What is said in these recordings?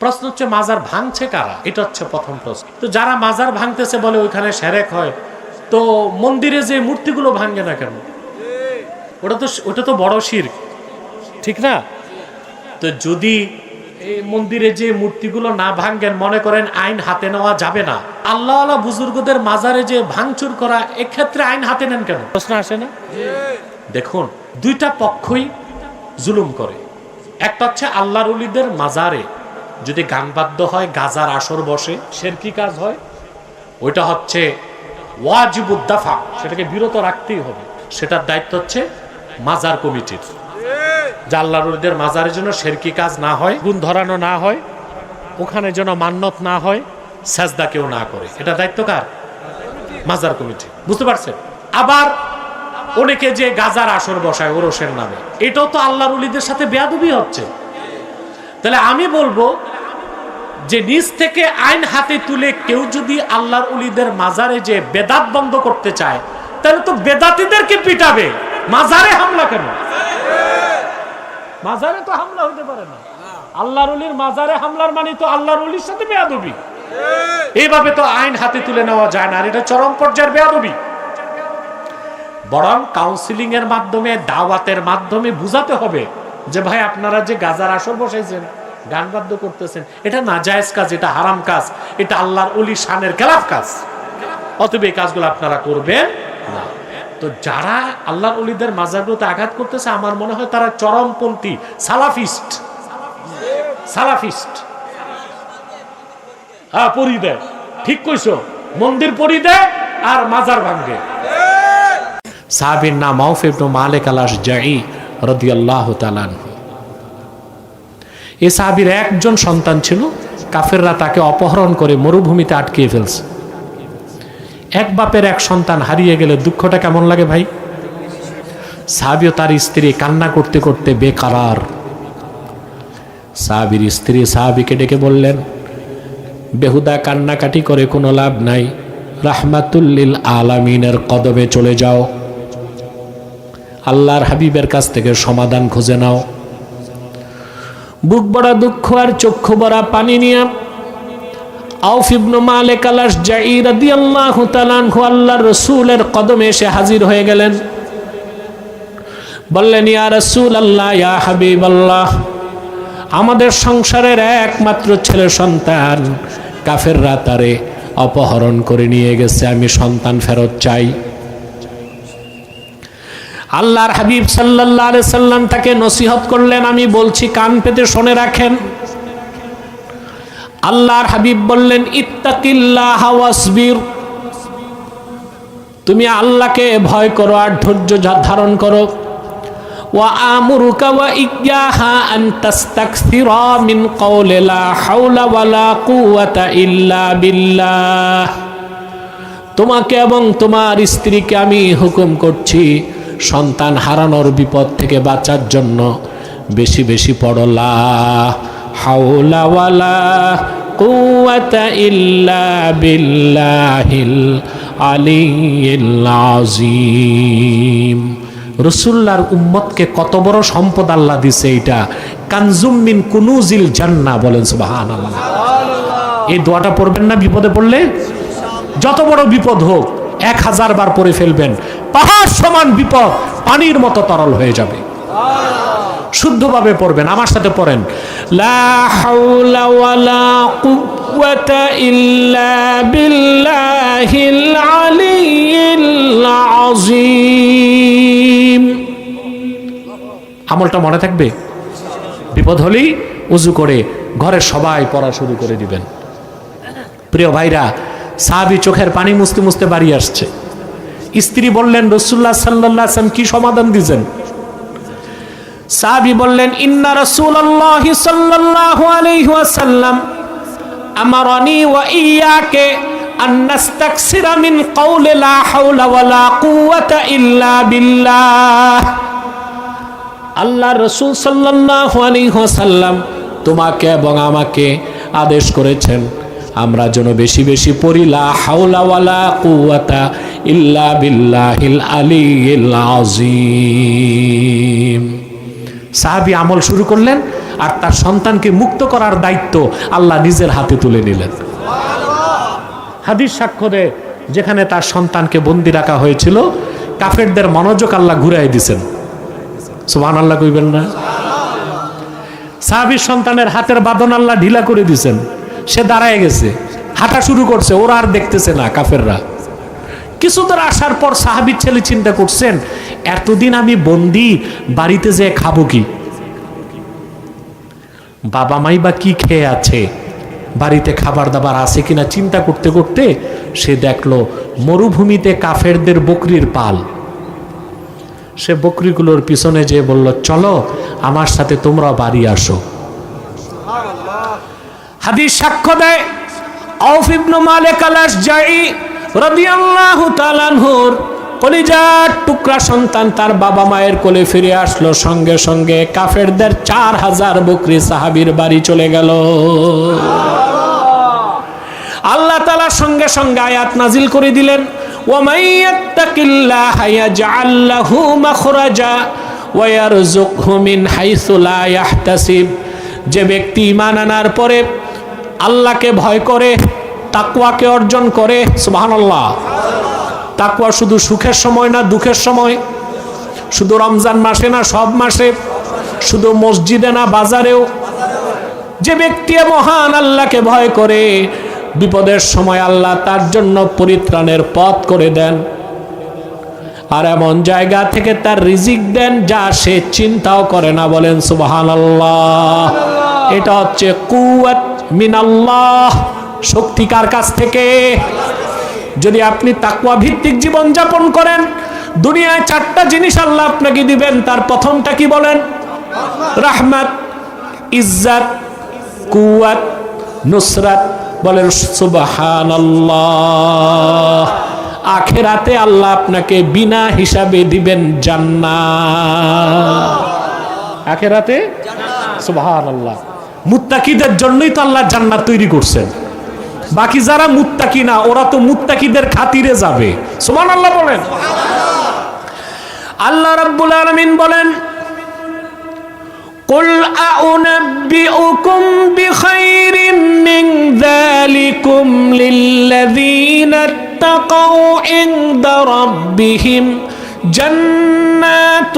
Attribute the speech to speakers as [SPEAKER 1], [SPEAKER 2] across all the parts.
[SPEAKER 1] প্রশ্ন হচ্ছে মাজার ভাঙছে কারা, এটা হচ্ছে প্রথম প্রশ্ন। তো যারা মাজার ভাঙতেছে বলে ওইখানে সেরেক হয়, তো মন্দিরে যে মূর্তিগুলো ভাঙে না কেন? ওটা তো বড় শিরক, ঠিক না? তো যদি এই মন্দিরে যে মূর্তিগুলো না ভাঙেন, মনে করেন আইন হাতে নেওয়া যাবে না, আল্লাহ আল্লাহ বুজুর্গদের মাজারে যে ভাঙচুর করা, এক্ষেত্রে আইন হাতে নেন কেন? প্রশ্ন আসে না? দেখুন, দুইটা পক্ষই জুলুম করে। একটা হচ্ছে আল্লাহর ওলিদের মাজারে যদি গান বাদ্য হয়, গাজার আসর বসে, শিরকি কাজ হয়, ওইটা হচ্ছে ওয়াজিবুদ দাফা, সেটাকে বিরত রাখতেই হবে। সেটার দায়িত্ব হচ্ছে মাজার কমিটির, যে আল্লাহর ওলিদের মাজারের জন্য শিরকি কাজ না হয়, গুণ ধরানো না হয়, ওখানে যেন মান্নত না হয়, সেজদা কেউ না করে, এটা দায়িত্ব কার? মাজার কমিটি। বুঝতে পারছেন? আবার অনেকে যে গাজার আসর বসায় ওরসের নামে, এটাও তো আল্লাহর ওলিদের সাথে বেয়াদবি হচ্ছে। তাহলে আমি বলবো যে নিজ থেকে আইন হাতে তুলে কেউ যদি আল্লাহর ওলিদের মাজারে যে বেদাত বন্ধ করতে চায়, তাহলে তো বেদাতীদেরকে পিটাবে, মাজারে হামলা কেন? মাজারে তো হামলা হতে পারে না। আল্লাহর ওলির মাজারে হামলার মানে তো আল্লাহর ওলির সাথে বেয়াদবি। এইভাবে তো আইন হাতে তুলে নেওয়া যায় না, আর এটা চরম পর্যায়ের বেয়াদবি। বরং কাউন্সিলিং এর মাধ্যমে, দাওয়াতের মাধ্যমে বুঝাতে হবে যে ভাই, আপনারা যে গাজার আসর বসাইছেন, গান বাদ্য করতেছেন, এটা নাজায়েজ কাজ, এটা হারাম কাজ, এটা আল্লাহর ওলি শানের খেলাফ কাজ, অতএব এই কাজগুলো আপনারা করবেন না। তো যারা আল্লাহর ওলিদের মাজারগুলোতে আঘাত করতেছে, আমার মনে হয় তারা চরমপন্থী সালাফিস্ট। হ্যাঁ, পরি দেয়, ঠিক কইছো, মন্দির পরি দেয় আর মাজার ভাঙবে। সাহাবীর নাম আউফ ইবনে মালিক আল-আশজাঈ রাদিয়াল্লাহু তাআলা আনহু। এই সাহাবীর একজন সন্তান ছিল, কাফেররা তাকে অপহরণ করে মরুভূমিতে আটকিয়ে ফেলছে। এক বাপের এক সন্তান হারিয়ে গেলে দুঃখটা কেমন লাগে ভাই? সাহাবী ও তার স্ত্রী কান্না করতে করতে বেকারার। সাহাবীর স্ত্রী সাহাবীকে ডেকে বললেন, বেহুদা কান্নাকাটি করে কোনো লাভ নাই, রাহমাতুল লিল আলামিনের কদমে চলে যাও, আল্লাহর হাবিবের কাছ থেকে সমাধান খুঁজে নাও। বুক ভরা দুঃখ আর চক্ষু ভরা পানি নিয়ে আউফ ইবনে মালিক আল-আশজাঈ রাদিয়াল্লাহু তাআলা আনহু আল্লাহর রাসূলের কদমে এসে হাজির হয়ে গেলেন। বললেন, ইয়া রাসূলুল্লাহ, ইয়া হাবিবাল্লাহ, আমাদের সংসারের একমাত্র ছেলে সন্তান কাফেররা তারে অপহরণ করে নিয়ে গেছে, আমি সন্তান ফেরত চাই। আল্লাহর হাবিব সাল্লাল্লাহু আলাইহি সাল্লাম তাকে নসিহত করলেন, আমি বলছি কান পেতে শুনে রাখেন। আল্লাহর হাবিব বললেন, ইত্তাকিল্লাহ ওয়াসবির, তুমি আল্লাহকে ভয় করো আর ধৈর্য ধারণ করো। ওয়া আমুরুকা ওয়া ইয়্যাহা আন তাস্তাকসিরা মিন কওলি লা হাওলা ওয়ালা কুওয়াতা ইল্লা বিল্লাহ, তোমাকে এবং তোমার স্ত্রীকে আমি হুকুম করছি, সন্তান হারানোর বিপদ থেকে বাঁচার জন্য বেশি বেশি পড়ো লা হাওলা ওয়ালা কুওয়াতা ইল্লা বিল্লাহিল আলিয়্যিল আযীম। রাসূলুল্লাহর উম্মতকে কত বড় সম্পদ আল্লাহ দিছে, এটা কানজুম মিন কুনুজিল জান্নাহ, বলেন সুবহানাল্লাহ। এই দোয়াটা পড়বেন না বিপদে পড়লে? যত বড় বিপদ হোক 1000 বার পড়ে ফেলবেন, পাহাড় সমান বিপদ পানির মতো তরল হয়ে যাবে। শুদ্ধভাবে পড়বেন, আমার সাথে পড়েন, লা হাওলা ওয়ালা কুওয়াতা ইল্লা বিল্লাহিল আলিয়্যিল আযীম। আমলটা মনে থাকবে। বিপদ হলেই ওযু করে ঘরের সবাই পড়া শুরু করে দিবেন। প্রিয় ভাইরা, সাহাবী চোখের পানি মুছতে মুছতে বাড়ি আসছে। স্ত্রী বললেন, রাসূলুল্লাহ সাল্লাল্লাহু আলাইহি ওয়াসাল্লাম কি সমাধান দিবেন? সাহাবী বললেন, ইন্না রাসূলুল্লাহ সাল্লাল্লাহু আলাইহি ওয়াসাল্লাম আমারানি ওয়া ইয়্যাকা আন নাস্তাকসিরা মিন কওলি লা হাওলা ওয়ালা কুওয়াতা ইল্লা বিল্লাহ। আল্লাহর রাসূল সাল্লাল্লাহু আলাইহি ওয়াসাল্লাম তোমাকে এবং আমাকে আদেশ করেছেন আমরা যেন বেশি বেশি পড়ি লা হাওলা ওয়ালা কুওয়াতা ইল্লা বিল্লাহিল আলিয়্যিল আযীম। সাহাবী আমল শুরু করলেন আর তার সন্তানকে মুক্ত করার দায়িত্ব আল্লাহ নিজের হাতে তুলে নিলেন। হাদিস সাক্ষ্য দেয় যেখানে তার সন্তানকে বন্দি রাখা হয়েছিল কাফেরদের মনোযোগ আল্লাহ ঘুরাই দিছেন। সুবহানাল্লাহ কইবেন না? সাহাবীর সন্তানের হাতের বাঁধন আল্লাহ ঢিলা করে দিছেন, সে দাঁড়ায় গেছে, হাঁটা শুরু করছে, ওরা আর দেখতেছে না কাফেররা। কিছুদূর আসার পর সাহাবীর ছেলে চিন্তা করছেন, এতদিন আমি বন্দি, বাড়িতে যেয়ে খাবো কি, বাবা মাই বা কি খেয়ে আছে, বাড়িতে খাবার দাবার আছে কিনা চিন্তা করতে করতে সে দেখলো মরুভূমিতে কাফেরদের বকরির পাল। সে বকরিগুলোর পিছনে যেয়ে বলল, চলো আমার সাথে তোমরা বাড়ি আসো। হাদিস সাক্ষ্য দেয় আউফ ইবনে মালিক আল-আশজাঈ রাদিয়াল্লাহু তাআলা আনহুর কলিজার টুকরা সন্তান তার বাবা মায়ের কোলে ফিরে আসলো, সঙ্গে সঙ্গে কাফেরদের 4000 বকরি সাহাবীর বাড়ি চলে গেল। আল্লাহ তাআলা সঙ্গে সঙ্গে আয়াত নাজিল করে দিলেন, وَمَن يَتَّقِ اللَّهَ يَجْعَل لَّهُ مَخْرَجًا وَيَرْزُقْهُ مِنْ حَيْثُ لَا يَحْتَسِبُ। যে ব্যক্তি ঈমান আনার পরে আল্লাহকে ভয় করে, তাকওয়াকে অর্জন করে, সুবহানাল্লাহ। তাকওয়া শুধু সুখের সময় না, দুঃখের সময়, শুধু রমজান মাসে না, সব মাসে, শুধু মসজিদে না, বাজারেও। যে ব্যক্তি মহান আল্লাহকে ভয় করে, বিপদের সময় আল্লাহ তার জন্য পরিত্রাণের পথ করে দেন, আর এমন জায়গা থেকে তার রিজিক দেন যা সে চিন্তাও করে না। বলেন সুবহানাল্লাহ। এটা হচ্ছে কুওয়াত মিনাল্লাহ, শক্তি কার কাছ থেকে? যদি আপনি তাকওয়া ভিত্তিক জীবন যাপন করেন, দুনিয়ায় 4টা জিনিস আল্লাহ আপনাকে দিবেন। তার প্রথমটা কি বলেন? রাহমাত, ইজ্জত, কুওয়াত, নুসরাত। বলেন সুবহানাল্লাহ। আখিরাতে আল্লাহ আপনাকে বিনা হিসাবে দিবেন জান্নাত। আখিরাতে সুবহানাল্লাহ। মুত্তাকিদের জন্যই তো আল্লাহ জান্নাত তৈরি করছেন। বাকি যারা মুত্তাকি না, ওরা তো মুত্তাকিদের খাতিরে যাবে। সুবহানাল্লাহ বলেন। আল্লাহ রাব্বুল আলামিন বলেন, قل أنبئكم بخير من ذلكم للذين اتقوا عند ربهم جنات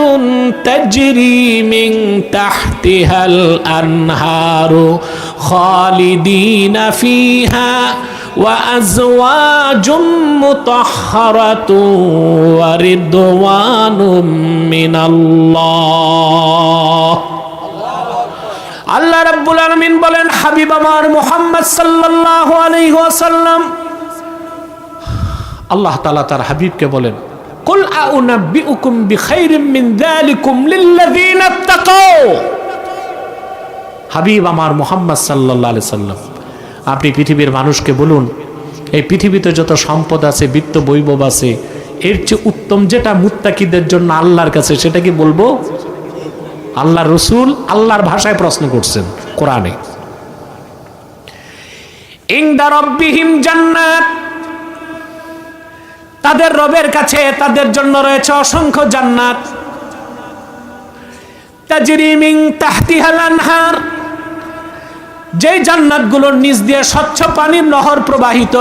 [SPEAKER 1] تجري من تحتها الأنهار خالدين فيها وأزواج مطهرة ورضوان من الله। আল্লাহ রাব্বুল আলামিন বলেন, হাবিব আমার মুহাম্মদ সাল্লাল্লাহু আলাইহি ওয়াসাল্লাম, আল্লাহ তাআলা তার হাবিবকে বলেন, কুল আউনাব্বিউকুম বিখাইরিম মিন যালিকুম লিল্লাযিনা ইত্তাকাও। হাবিব আমার মুহাম্মদ সাল্লাল্লাহু আলাইহি সাল্লাম, আপনি পৃথিবীর মানুষকে বলুন, এই পৃথিবীতে যত সম্পদ আছে, বিত্ত বৈভব আছে, এর চেয়ে উত্তম যেটা মুত্তাকিদের জন্য আল্লাহর কাছে, সেটা কি বলবো? আল্লাহ রসুল আল্লাহর ভাষায় প্রশ্ন করছেন কোরআনে। ইনদা রাব্বিহিম জান্নাত, তাদের রবের কাছে তাদের জন্য রয়েছে অসংখ্য জান্নাত। তাজরি মিন তাহতিহাল আনহার, যে জান্নাতগুলোর নিচ দিয়ে স্বচ্ছ পানির নহর প্রবাহিত।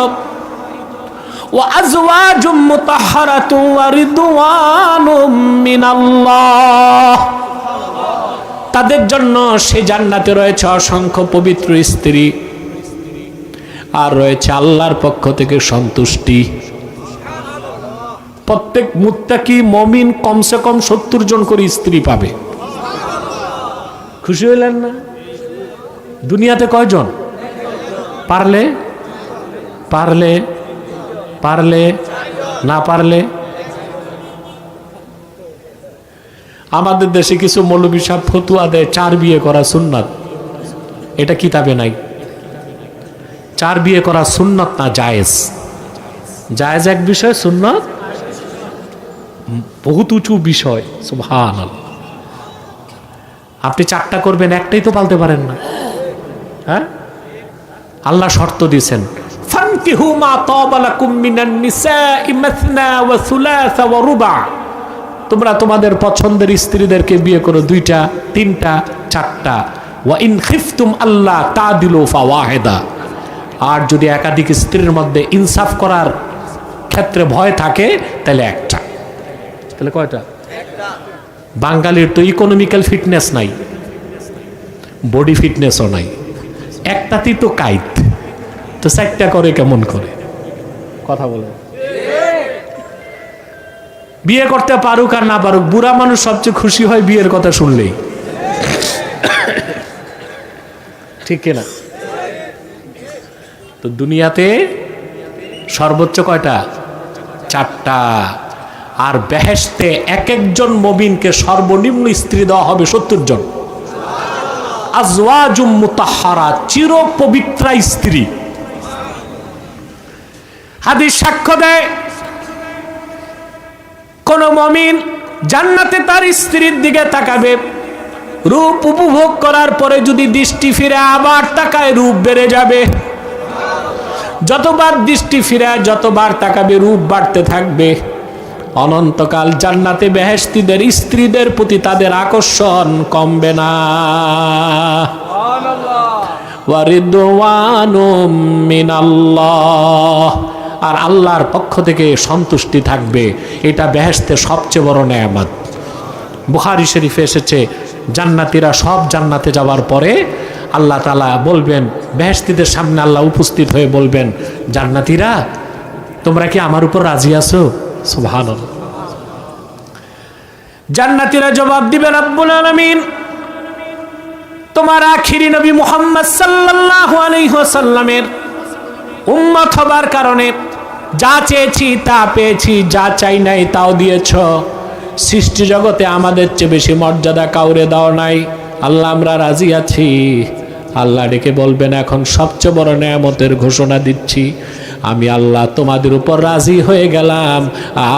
[SPEAKER 1] ওয়া আজওয়াজুম মুতাহহারাতুন ওয়া রিদওয়ানুম মিনাল্লাহ, তাদের জন্য সে জান্নাতে রয়েছে অসংখ্য পবিত্র স্ত্রী, আর রয়েছে আল্লাহর পক্ষ থেকে সন্তুষ্টি। প্রত্যেক মুত্তাকি মুমিন কমসে কম 70 জন করে স্ত্রী পাবে। খুশি হইলেন না? দুনিয়াতে কয়জন? পারলে পারলে পারলে না পারলে। আমাদের দেশে কিছু মৌলবী সাহেব ফতুয়া দেয় 4 বিয়ে করা সুন্নাত। এটা কিতাবে নাই। 4 বিয়ে করা সুন্নাত না, জায়েজ। জায়েজ এক বিষয়, সুন্নাত বহুত উঁচু বিষয়। সুবহানাল্লাহ। আপনি 4টা করবেন, একটাই তো পালতে পারেন না। হ্যাঁ, আল্লাহ শর্ত দিয়েছেন, ফানকিহু মা তাবা লাকুম মিনান নিসাই মাসনা ওয়া সুলাসা ওয়া রুবা। তোমরা তোমাদের পছন্দের স্ত্রীদেরকে বিয়ে করো, 2টা, 3টা, 4টা। ওয়া ইন খিফতুম আল্লাহ তাদিলু ফাওয়াহিদা, আর যদি একাধিক স্ত্রীর মধ্যে ইনসাফ করার ক্ষেত্রে ভয় থাকে তাহলে একটা। তাহলে কয়টা? বাঙালির তো ইকোনমিক্যাল ফিটনেস নাই, বডি ফিটনেসও নাই, একটাতেই তো কাইত, তো চারটা করে কেমন করে? কথা বলে বিয়ে করতে পারুক আর না পারুক, বুড়া মানুষ সবচেয়ে খুশি হয় বিয়ের কথা শুনলেই, ঠিক কিনা? তো দুনিয়াতে সর্বোচ্চ কয়টা? চারটা। আর বেহেশতে এক একজন মুমিনকে সর্বনিম্ন স্ত্রী দেওয়া হবে 70 জন। আজওয়াজুম মুতাহহারা, চির পবিত্রা স্ত্রী। হাদিস সাক্ষ্য দেয় কোন মুমিন জান্নাতে তার স্ত্রীর দিকে তাকাবে, রূপ উপভোগ করার পরে যদি দৃষ্টি ফিরে আবার তাকায়, রূপ বেড়ে যাবে। যতবার দৃষ্টি ফিরে যতবার তাকাবে রূপ বাড়তে থাকবে। অনন্তকাল জান্নাতে বেহেশতীদের স্ত্রীদের প্রতি তাদের আকর্ষণ কমবে না। ওয়া রিদওয়ানুম মিনাল্লাহ, আর আল্লাহর পক্ষ থেকে সন্তুষ্টি থাকবে। এটা বেহেশতের সবচেয়ে বড় নেয়ামত। বুখারী শরীফে এসেছে, জান্নাতীরা সব জান্নাতে যাওয়ার পরে আল্লাহ তাআলা বলবেন, বেহেশতীদের সামনে আল্লাহ উপস্থিত হয়ে বলবেন, জান্নাতীরা তোমরা কি আমার উপর রাজি আছো? সুবহানাল্লাহ। জান্নাতীরা জবাব দিবে, রব্বুল আলামিন তোমার আখিরি নবী মুহাম্মদ সাল্লাল্লাহু আলাইহি ওয়াসাল্লামের উম্মত হবার কারণে যা চেয়েছি তা পেয়েছি, যা চাই নাই তাও দিয়েছ। সৃষ্টি জগতে আমাদের চেয়ে বেশি মর্যাদা কাউরে দাও নাই। আল্লাহ আমরা রাজি আছি। আল্লাহ ডেকে বলবেন, এখন সবচেয়ে বড় নেয়ামতের ঘোষণা দিচ্ছি, আমি আল্লাহ তোমাদের উপর রাজি হয়ে গেলাম,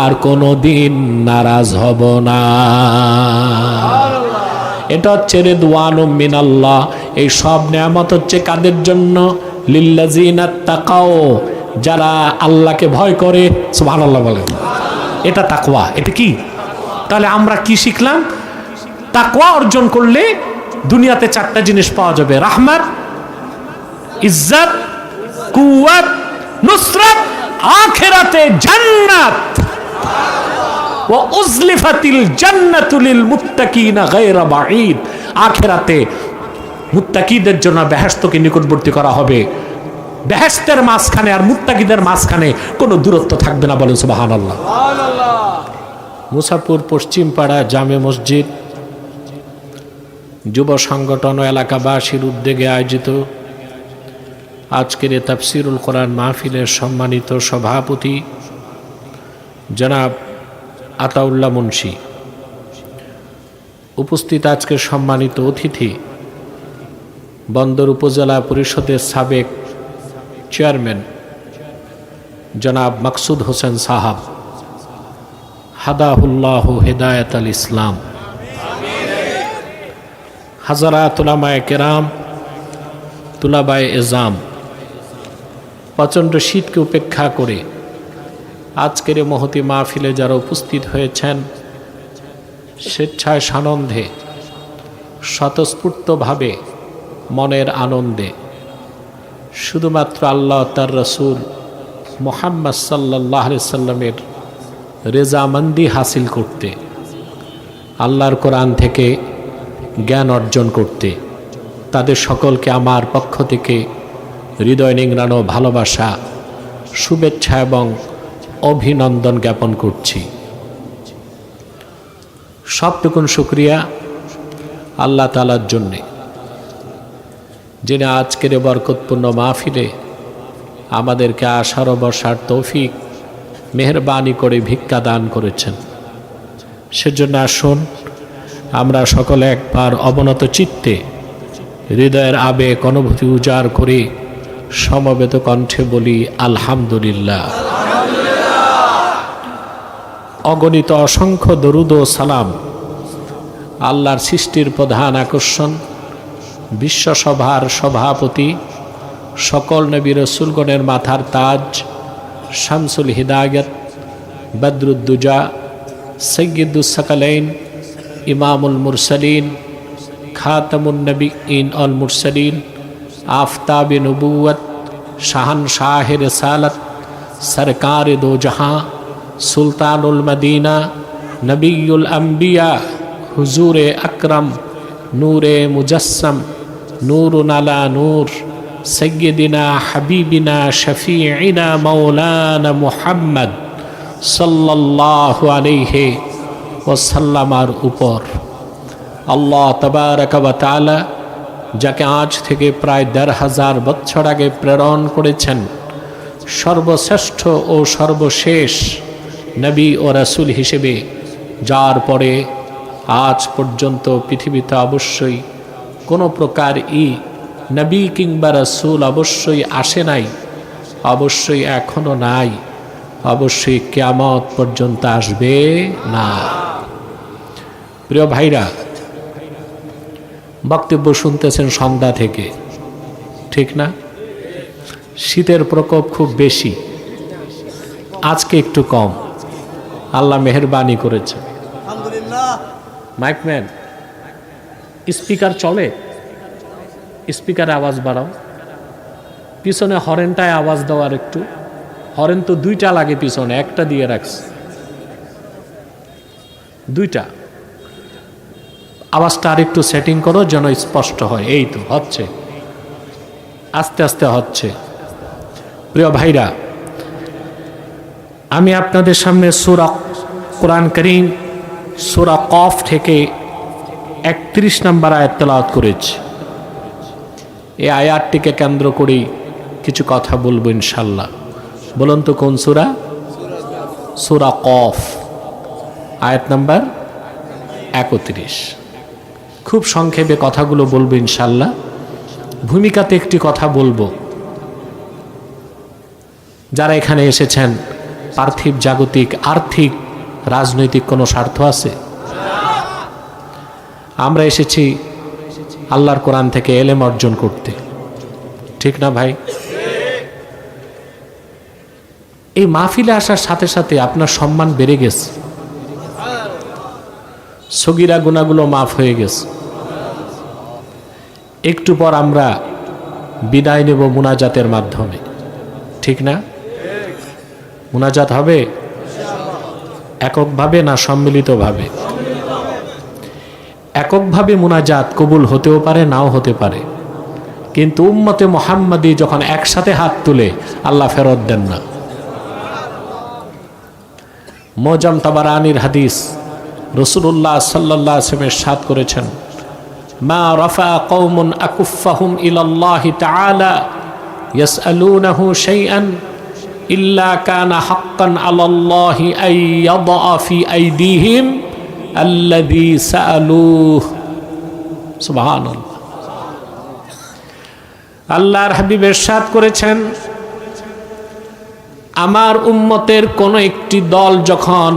[SPEAKER 1] আর কোনো দিন নারাজ হব না। এটা হচ্ছে রিদওয়ানুম মিনাল্লাহ। এই সব নেয়ামত হচ্ছে কাদের জন্য? লিল্লাযিনা তাকাও, যারা আল্লাহকে ভয় করে। সুবহানাল্লাহ বলেন। এটা তাকওয়া। এটা কি? তাহলে আমরা কি শিখলাম? তাকওয়া অর্জন করলে দুনিয়াতে চারটা জিনিস পাওয়া যাবে: রাহমাত, ইজ্জত, কুওয়াত, নুসরাত, আখিরাতে জান্নাত। ওয়া উজলিফাতিল জান্নাতু লিল মুত্তাকিনা গায়রা বাঈদ, আখিরাতে মুত্তাকিদের জন্য বেহেশতকে নিকটবর্তী করা হবে। বেহেশতের মাঝখানে আর মুত্তাকিদের মাঝখানে কোনো দূরত্ব থাকবে না। বলেন সুবহানাল্লাহ। মুসাপুর পশ্চিম পাড়া জামে মসজিদ যুব সংগঠন ও এলাকাবাসীর উদ্যোগে আয়োজিত আজকের এই তাফসীরুল কোরআন মাহফিলের সম্মানিত সভাপতি জনাব আতাউল্লাহ মুন্সি, উপস্থিত আজকের সম্মানিত অতিথি বন্দর উপজেলা পরিষদের সাবেক চেয়ারম্যান জনাব মাকসুদ হোসেন সাহাব, হাদাহুল্লাহ হেদায়েত আল ইসলাম, হাজারাত উলামায়ে কেরাম, তুলাবায়ে এজাম, প্রচণ্ড শীতকে উপেক্ষা করে আজকের মহতি মাহফিলে যারা উপস্থিত হয়েছেন, স্বেচ্ছায় সানন্দে স্বতঃস্ফূর্তভাবে মনের আনন্দে শুধুমাত্র আল্লাহ তার রসুল মুহাম্মদ সাল্লাল্লাহু আলাইহি সাল্লামের রেজামন্দি হাসিল করতে, আল্লাহর কোরআন থেকে জ্ঞান অর্জন করতে, তাদের সকলকে আমার পক্ষ থেকে হৃদয় নিংড়ানো ভালোবাসা, শুভেচ্ছা এবং অভিনন্দন জ্ঞাপন করছি। সবটুকুন শুকরিয়া আল্লাহ তাআলার জন্যে, যিনি আজকের বরকতপূর্ণ মাহফিলে আমাদেরকে আসার বসার তৌফিক মেহেরবানি করে ভিক্ষা দান করেছেন। সেজন্য আসুন আমরা সকলে একবার অবনত চিত্তে হৃদয়ের আবেগ অনুভূতি উজাড় করে সমবেত কণ্ঠে বলি আলহামদুলিল্লাহ। অগণিত অসংখ্য দরুদ ও সালাম আল্লাহর সৃষ্টির প্রধান আকর্ষণ, বিশ্বসভার সভাপতি, সকল নবী রাসূলগণের মাথার তাজ, শামসুল হিদায়াত, বদরুদ্দুজা, সৈয়দুস সাকালাইন, ইমামুল মুরসালিন, খাতামুন নবিয়্যিন ওয়াল মুরসালিন, আফতাবে নবুয়ত, শাহনশাহে রিসালত, সরকারে দো জাহাঁ, সুলতানুল মদিনা, নবিয়ুল আম্বিয়া, হুজুরে আকরম, নূরে মুজস্সম, নূরুন আলা নূর, সৈয়দিনা হাবিবিনা শফিঈনা মৌলানা মুহাম্মদ সাল্লাল্লাহু আলাইহি ওয়াসাল্লামার উপর আল্লাহ তাবারক ওয়া তাআলা যাকে আজ থেকে প্রায় ১৫০০ বছর আগে প্রেরণ করেছেন, সর্বশ্রেষ্ঠ ও সর্বশেষ নবী ও রাসূল হিসেবে, যার পরে আজ পর্যন্ত পৃথিবীতে অবশ্যই কোনো প্রকার নবী কিংবা রাসূল অবশ্যই আসে নাই, অবশ্যই এখনো নাই, অবশ্যই কিয়ামত পর্যন্ত আসবে না। প্রিয় ভাইরা, বক্তব্য শুনতেছেন সন্ধ্যা থেকে, ঠিক না? শীতের প্রকোপ খুব বেশি, আজকে একটু কম, আল্লাহ মেহেরবানি করেছে। আলহামদুলিল্লাহ। মাইকম্যান, স্পিকার চলে? স্পিকারে আওয়াজ বাড়াও, পিছনে হরেনটায় আওয়াজ দেওয়ার একটু, হরেন তো 2টা লাগে পিছনে, একটা দিয়ে রাখছে, 2টা। আওয়াজটা আর একটু সেটিং করো যেন স্পষ্ট হয়। এই তো হচ্ছে, আস্তে আস্তে হচ্ছে। প্রিয় ভাইরা, আমি আপনাদের সামনে সূরা কোরআন কারীম সূরা কফ থেকে 31 নম্বর আয়াত তেলাওয়াত করেছি। এই আয়াতটিকে কেন্দ্র করেই কিছু কথা বলবো ইনশাল্লাহ। বলুন তো কোন সূরা? সূরা কফ, আয়াত নাম্বার 31। খুব সংক্ষেপে কথাগুলো বলবো ইনশাল্লাহ। ভূমিকাতে একটি কথা বলবো। যারা এখানে এসেছেন, পার্থিব, জাগতিক, আর্থিক, রাজনৈতিক কোনো স্বার্থ আছে? আমরা এসেছি আল্লাহর কোরআন থেকে এলেম অর্জন করতে, ঠিক না ভাই? এই মাহফিলে আসার সাথে সাথে আপনার সম্মান বেড়ে গেছে, সগীরা গুনাহগুলো মাফ হয়ে গেছে। একটু পর আমরা বিদায় নেব মুনাজাতের মাধ্যমে, ঠিক না? মুনাজাত হবে এককভাবে না সম্মিলিতভাবে? এককভাবে মুনাজাত কবুল হতেও পারে, নাও হতে পারে, কিন্তু উম্মতে মুহাম্মাদি যখন একসাথে হাত তুলে, আল্লাহ ফেরত দেন না। মুআজ্জাম তাবারানির হাদিস, রাসূলুল্লাহ সাল্লাল্লাহু আলাইহি ওয়াসাল্লাম ইরশাদ করেছেন, মা রাফা কওমুন আকুফাহুম ইলাল্লাহি তাআলা ইয়াসআলুনাহু শাইআন ইল্লা কানা হাক্কান আলাল্লাহি আন ইয়াদা ফি আইদিহিম আল্লাযী সাআলুহু। সুবহানাল্লাহ। আল্লাহর হাবিব ইরশাদ করেছেন, আমার উম্মতের কোন একটি দল যখন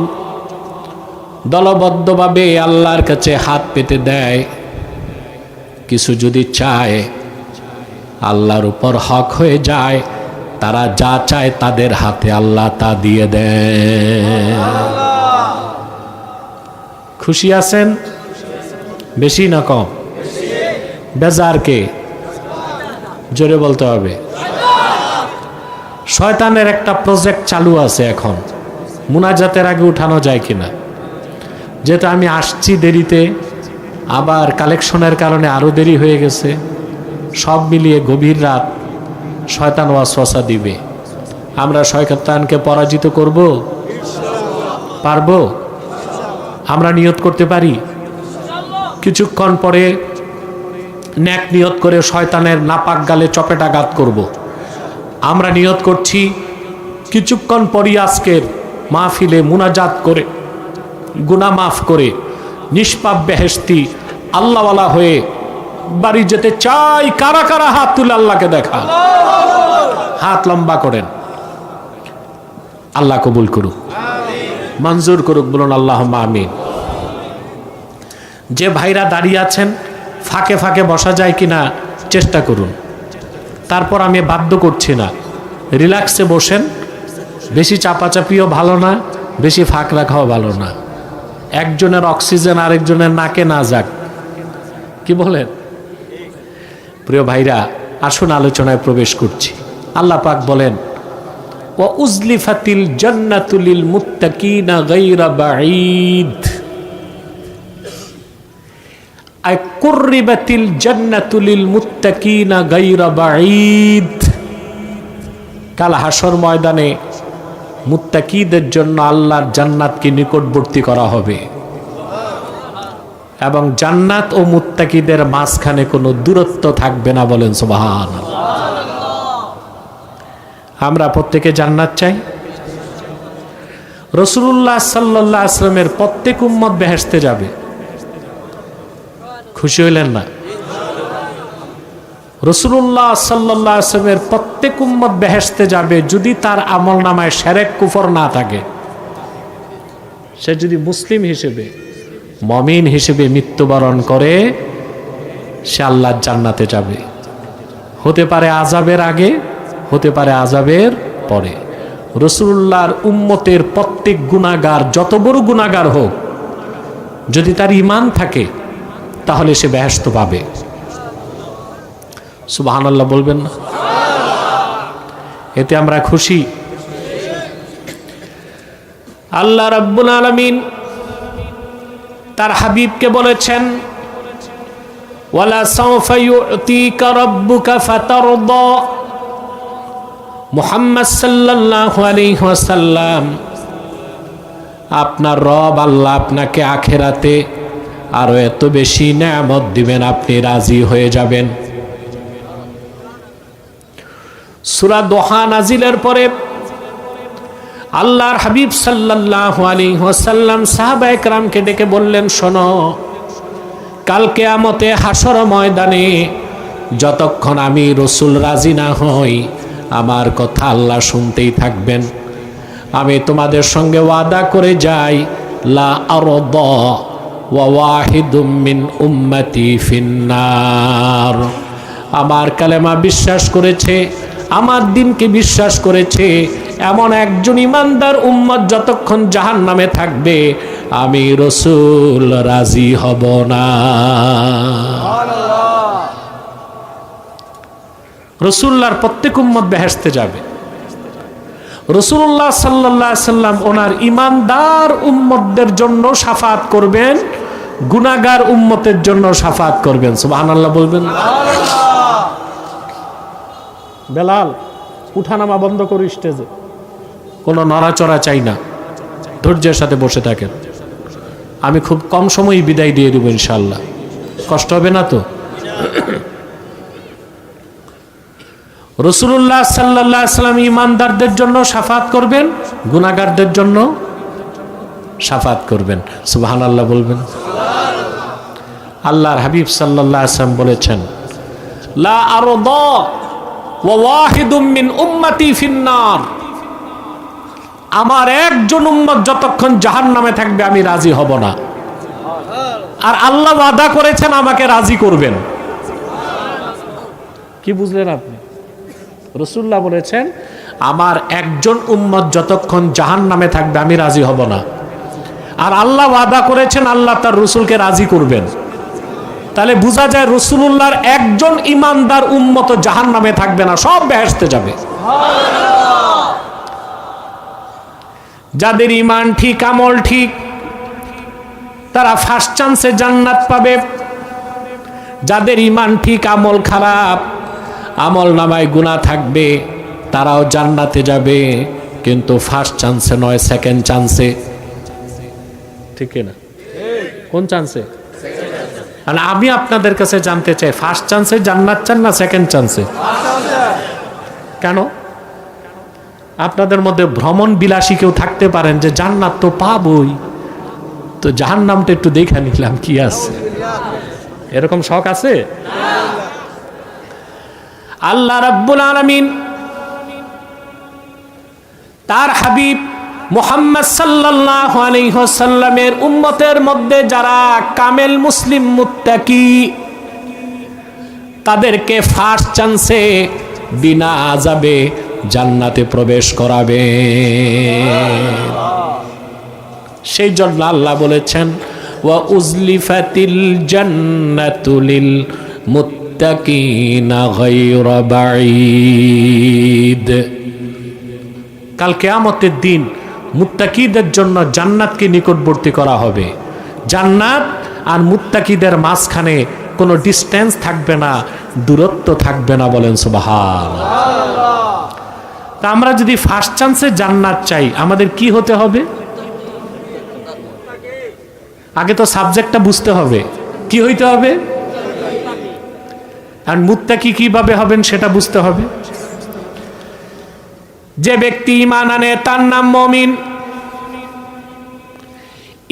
[SPEAKER 1] দলবদ্ধভাবে আল্লাহর কাছে হাত পেতে দেয়, কিছু যদি চায়, আল্লাহর উপর হক হয়ে যায়, তারা যা চায় তাদের হাতে আল্লাহ তা দিয়ে দেয়। খুশি আছেন? বেশি না কম? বেজার কে? জোরে বলতে হবে। শয়তানের একটা প্রজেক্ট চালু আছে এখন, মুনাজাতের আগে উঠানো যায় কিনা। যেহেতু আমি আসছি দেরিতে, আবার কালেকশনের কারণে আরো দেরি হয়ে গেছে, সব মিলিয়ে গভীর রাত, শয়তান ওয়াসওয়াসা দিবে। আমরা শয়তানকে পরাজিত করব? পারবো? আমরা নিয়ত করতে পারি? কিছুক্ষণ পরে নেক নিয়ত করে শয়তানের নাপাক গালে চপেটাঘাত করব। আমরা নিয়ত করছি কিছুক্ষণ পরই আজকের মাহফিলে মুনাজাত করে, গুনাহ মাফ করে, নিষ্পাপ বেহেশতি আল্লাহওয়ালা হয়ে বাড়ি যেতে চাই। কারা কারা হাত তুলে আল্লাহকে দেখা? হাত লম্বা করেন। আল্লাহ কবুল করুক, মঞ্জুর করুক, বলুন আল্লাহুম্মা আমিন। যে ভাইরা দাঁড়িয়ে আছেন, ফাঁকে ফাঁকে বসা যায় কিনা চেষ্টা করুন। তারপর আমি বাধ্য করছি না, রিল্যাক্সে বসেন। বেশি চাপাচাপিও ভালো না, বেশি ফাঁক রাখাও ভালো না। একজনের অক্সিজেন আরেকজনের নাকে না যাক, কি বলেন? প্রিয় ভাইরা, আসুন আলোচনায় প্রবেশ করছি। আল্লাহ পাক বলেন, ওয়া উজলিফাতিল জান্নাতু লিল মুত্তাকিনা গায়রা বাঈদ, আই কুররিবাতিল জান্নাতু লিল মুত্তাকিনা গায়রা বাঈদ। কাল হাসর ময়দানে মুত্তাকিদের জন্য আল্লাহর জান্নাতকে নিকটবর্তী করা হবে এবং জান্নাত ও মুত্তাকিদের মাঝখানে কোনো দূরত্ব থাকবে না। বলেন সুবহানাল্লাহ। আমরা প্রত্যেকে জান্নাত চাই। রাসূলুল্লাহ সাল্লাল্লাহু আলাইহি ওয়াসাল্লামের প্রত্যেক উম্মত বেহেশতে যাবে। খুশি হইলেন না? রাসূলুল্লাহ সাল্লাল্লাহু আলাইহি ওয়াসাল্লামের প্রত্যেক উম্মত বেহেশতে যাবে যদি তার আমলনামায় শিরক কুফর না থাকে। সে যদি মুসলিম হিসেবে, মুমিন হিসেবে মৃত্যুবরণ করে, সে আল্লাহর জান্নাতে যাবে। হতে পারে আযাবের আগে, হতে পারে আযাবের পরে। রাসূলুল্লাহর উম্মতের প্রত্যেক গুনাহগার, যত বড় গুনাহগার হোক, যদি তার ঈমান থাকে তাহলে সে বেহেশত পাবে। সুবহানাল্লাহ বলবেন না? এতে আমরা খুশি। আল্লাহ রাব্বুল আলামিন তার হাবিবকে বলেছেন, ওয়ালা সাউফা ইউতিকা রাব্বুকা ফাতারদা। মুহাম্মদ সাল্লাল্লাহু আলাইহি ওয়াসাল্লাম, আপনার রব আল্লাহ আপনাকে আখিরাতে আরো এত বেশি নেয়ামত দিবেন, আপনি রাজি হয়ে যাবেন। সূরা দোহা নাজিলের পরে আল্লাহর হাবিব সাল্লাল্লাহু আলাইহি ওয়াসাল্লাম সাহাবায়ে কেরামকে ডেকে বললেন, শোনো, কাল কিয়ামতে হাসর ময়দানে যতক্ষণ আমি রাসূল রাজি না হই, আমার কথা আল্লাহ শুনতেই থাকবেন। আমি তোমাদের সঙ্গে ওয়াদা করে যাই, লা আরদা ওয়া ওয়াহিদুম মিন উম্মতি ফিন্নার। আমার কালেমা বিশ্বাস করেছে, আমার দিনকে বিশ্বাস করেছে এমন একজন ইমানদার উম্মত যতক্ষণ জাহান্নামে থাকবে, আমি রাসূল রাজি হব না। রাসূলুল্লাহর প্রত্যেক উম্মত বেহেশতে যাবে। রাসূলুল্লাহ সাল্লাল্লাহু আলাইহি সাল্লাম ওনার ইমানদার উম্মতদের জন্য শাফাত করবেন, গুনাহগার উম্মতের জন্য শাফাত করবেন। সুবহানাল্লাহ বলবেন। বেলাল, উঠানামা বন্ধ করো স্টেজে, কোনো নড়াচড়া চাই না, ধৈর্যের সাথে বসে থাকেন। আমি খুব কম সময়ই বিদায় দিয়ে দেব ইনশাআল্লাহ, কষ্ট হবে না তো? রাসূলুল্লাহ সাল্লাল্লাহু আলাইহি সাল্লাম ইমানদারদের জন্য শাফাত করবেন, গুনাহগারদের জন্য শাফাত করবেন। সুবহানাল্লাহ বলবেন। আল্লাহর হাবিব সাল্লাল্লাহু আলাইহি সাল্লাম বলেছেন, লা আরদা ওয়া ওয়াহিদুম মিন উম্মতি ফিন্নার। আমার একজন উম্মত যতক্ষণ জাহান্নামে থাকবে আমি রাজি হব না। আর আল্লাহ ওয়াদা করেছেন আমাকে রাজি করবেন। কি বুঝলেন আপনি? রাসূলুল্লাহ বলেছেন, আমার একজন উম্মত যতক্ষণ জাহান্নামে থাকবে আমি রাজি হব না। আর আল্লাহ ওয়াদা করেছেন আল্লাহ তার রাসূলকে রাজি করবেন। তাহলে বোঝা যায় রাসূলুল্লাহর একজন ইমানদার উম্মত জাহান্নামে থাকবে না, সব বেহেশতে যাবে। যাদের ঈমান ঠিক, আমল ঠিক, তারা ফার্স্ট চান্সে জান্নাত পাবে। যাদের ঈমান ঠিক, আমল খারাপ, আমল নামায় গুনাহ থাকবে, তারাও জান্নাতে যাবে, কিন্তু ফার্স্ট চান্সে নয়, সেকেন্ড চান্সে। ঠিক না? কোন চান্সে? আর আমি আপনাদের কাছে জানতে চাই, ফার্স্ট চান্সে জান্নাত চান না সেকেন্ড চান্সে? কেন? আপনাদের মধ্যে ভ্রমণ বিলাসী কেউ থাকতে পারেন যে জান্নাত তো পাবই, তো জাহান্নামটা একটু দেখে নিলাম কি আছে, এরকম শখ আছে? আল্লাহ রাব্বুল আলামিন তার হাবিব মুহাম্মদ সাল্লাল্লাহু আলাইহি ওয়াসাল্লামের উম্মতের মধ্যে যারা কামেল মুসলিম মুত্তাকি, তাদেরকে ফার্স্ট চান্সে বিনা আযাবে জান্নাতে প্রবেশ করাবে। সেই জন্য আল্লাহ বলেছেন, ওয়া উজলিফাতিল জান্নাতু লিল মুত্তাকিনা গায়রা বাঈদ। কাল কিয়ামতের দিন মুত্তাকিদের জন্য জান্নাতকে নিকটবর্তী করা হবে। জান্নাত আর মুত্তাকিদের মাঝখানে কোনো ডিস্টেন্স থাকবে না, দূরত্ব থাকবে না, বলেন সুবহানাল্লাহ। তা আমরা যদি ফার্স্ট চান্সে জান্নাত চাই আমাদের কি হতে হবে? আগে তো সাবজেক্টটা বুঝতে হবে, কি হইতে হবে, আর মুত্তাকি কিভাবে হবেন সেটা বুঝতে হবে। যে ব্যক্তি ঈমান আনে তার নাম মুমিন।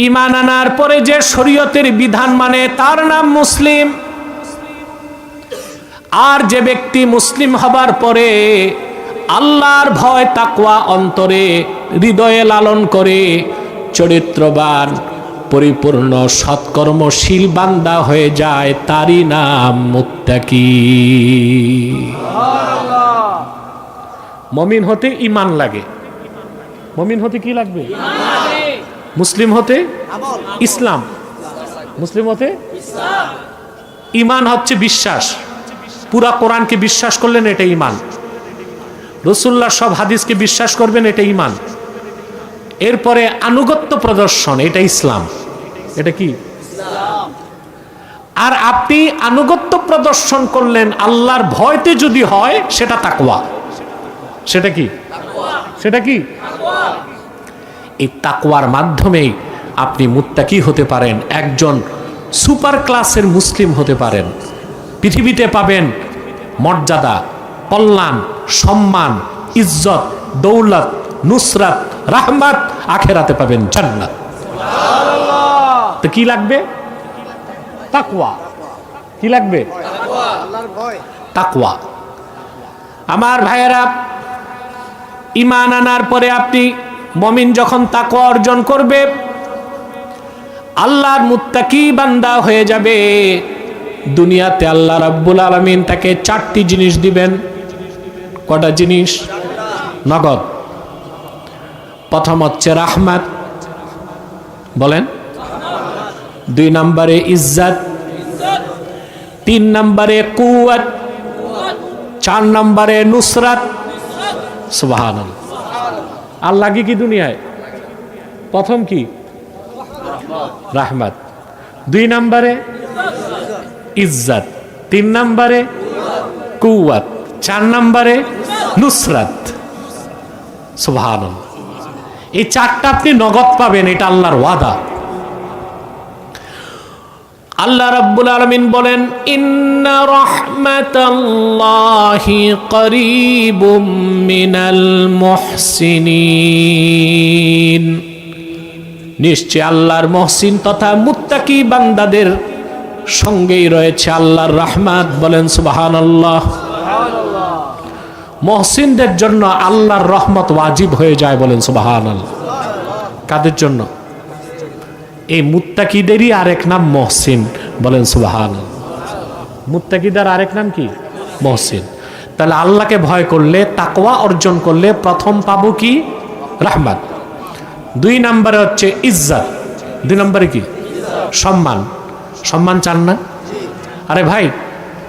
[SPEAKER 1] ঈমান আনার পরে যে শরীয়তের বিধান মানে তার নাম মুসলিম। আর যে ব্যক্তি মুসলিম হবার পরে আল্লাহর ভয় তাকওয়া অন্তরে হৃদয়ে লালন করে চরিত্রবান পরিপূর্ণ সৎকর্মশীল বান্দা হয়ে যায়, তারই নাম মুত্তাকি। মুমিন হতে ঈমান লাগে। মুমিন হতে কি লাগবে? মুসলিম হতে ইসলাম। মুসলিম হতে ঈমান হচ্ছে বিশ্বাস। পুরা কোরআনকে বিশ্বাস করলেন, এটা ঈমান। রাসূলুল্লাহ সব হাদিসকে বিশ্বাস করবেন, এটা ঈমান। এরপরে আনুগত্য প্রদর্শন, এটা ইসলাম। এটা কি? আর আপনি আনুগত্য প্রদর্শন করলেন আল্লাহর ভয়তে যদি হয়, সেটা তাকওয়া। সেটা কি? সেটা কি? এই তাকওয়ার মাধ্যমেই আপনি মুত্তাকি হতে পারেন, একজন সুপার ক্লাসের মুসলিম হতে পারেন। পৃথিবীতে পাবেন মর্যাদা, কল্যাণ, সম্মান, ইজ্জত, দৌলত, নুসরাত, রাহমাত। আখেরাতে পাবেন জান্নাত। তো কি লাগবে? তাকওয়া। কি লাগবে? তাকওয়া। আমার ভাইয়েরা, ঈমান আনার পরে আপনি মুমিন যখন তাকওয়া অর্জন করবে, আল্লাহর মুত্তাকি বান্দা হয়ে যাবে, দুনিয়াতে আল্লাহ রাব্বুল আলামিন তাকে 4টি জিনিস দিবেন। কটা জিনিস? নগদ। প্রথম হচ্ছে রাহমাত, বলেন। 2 নম্বরে ইজ্জত, 3 নম্বরে কুওয়াত, 4 নম্বরে নুসরাত। সুবহানাল্লাহ। আল্লাহ কি দুনিয়ায় প্রথম কি? রাহমাত। 2 নম্বরে ইজ্জত, 3 নম্বরে কুওয়াত, 4 নম্বরে নুসরাত। সুবহানাল্লাহ। এই 4টা আপনি নগদ পাবেন, এটা আল্লাহর ওয়াদা। আল্লাহ রাব্বুল আলামিন বলেন, ইন্না রাহমাতাল্লাহি করিবুম মিনাল মুহসিনিন। নিশ্চয় আল্লাহর মুহসিন তথা মুত্তাকি বান্দাদের সঙ্গেই রয়েছে আল্লাহর রহমত। বলেন সুবহানাল্লাহ। মুহসিনদের জন্য আল্লাহর রহমত ওয়াজিব হয়ে যায়। বলেন সুবহানাল্লাহ। কাদের জন্য? এই মুত্তাকিদেরই আরেক নাম মুহসিন। বলেন সুবহানাল্লাহ। মুত্তাকিদের আরেক নাম কি? মুহসিন। তাহলে আল্লাহকে ভয় করলে, তাকওয়া অর্জন করলে প্রথম পাবো কি? রহমত। 2 নম্বরে হচ্ছে ইজ্জত। 2 নম্বরে কি? সম্মান। সম্মান চান না? আরে ভাই,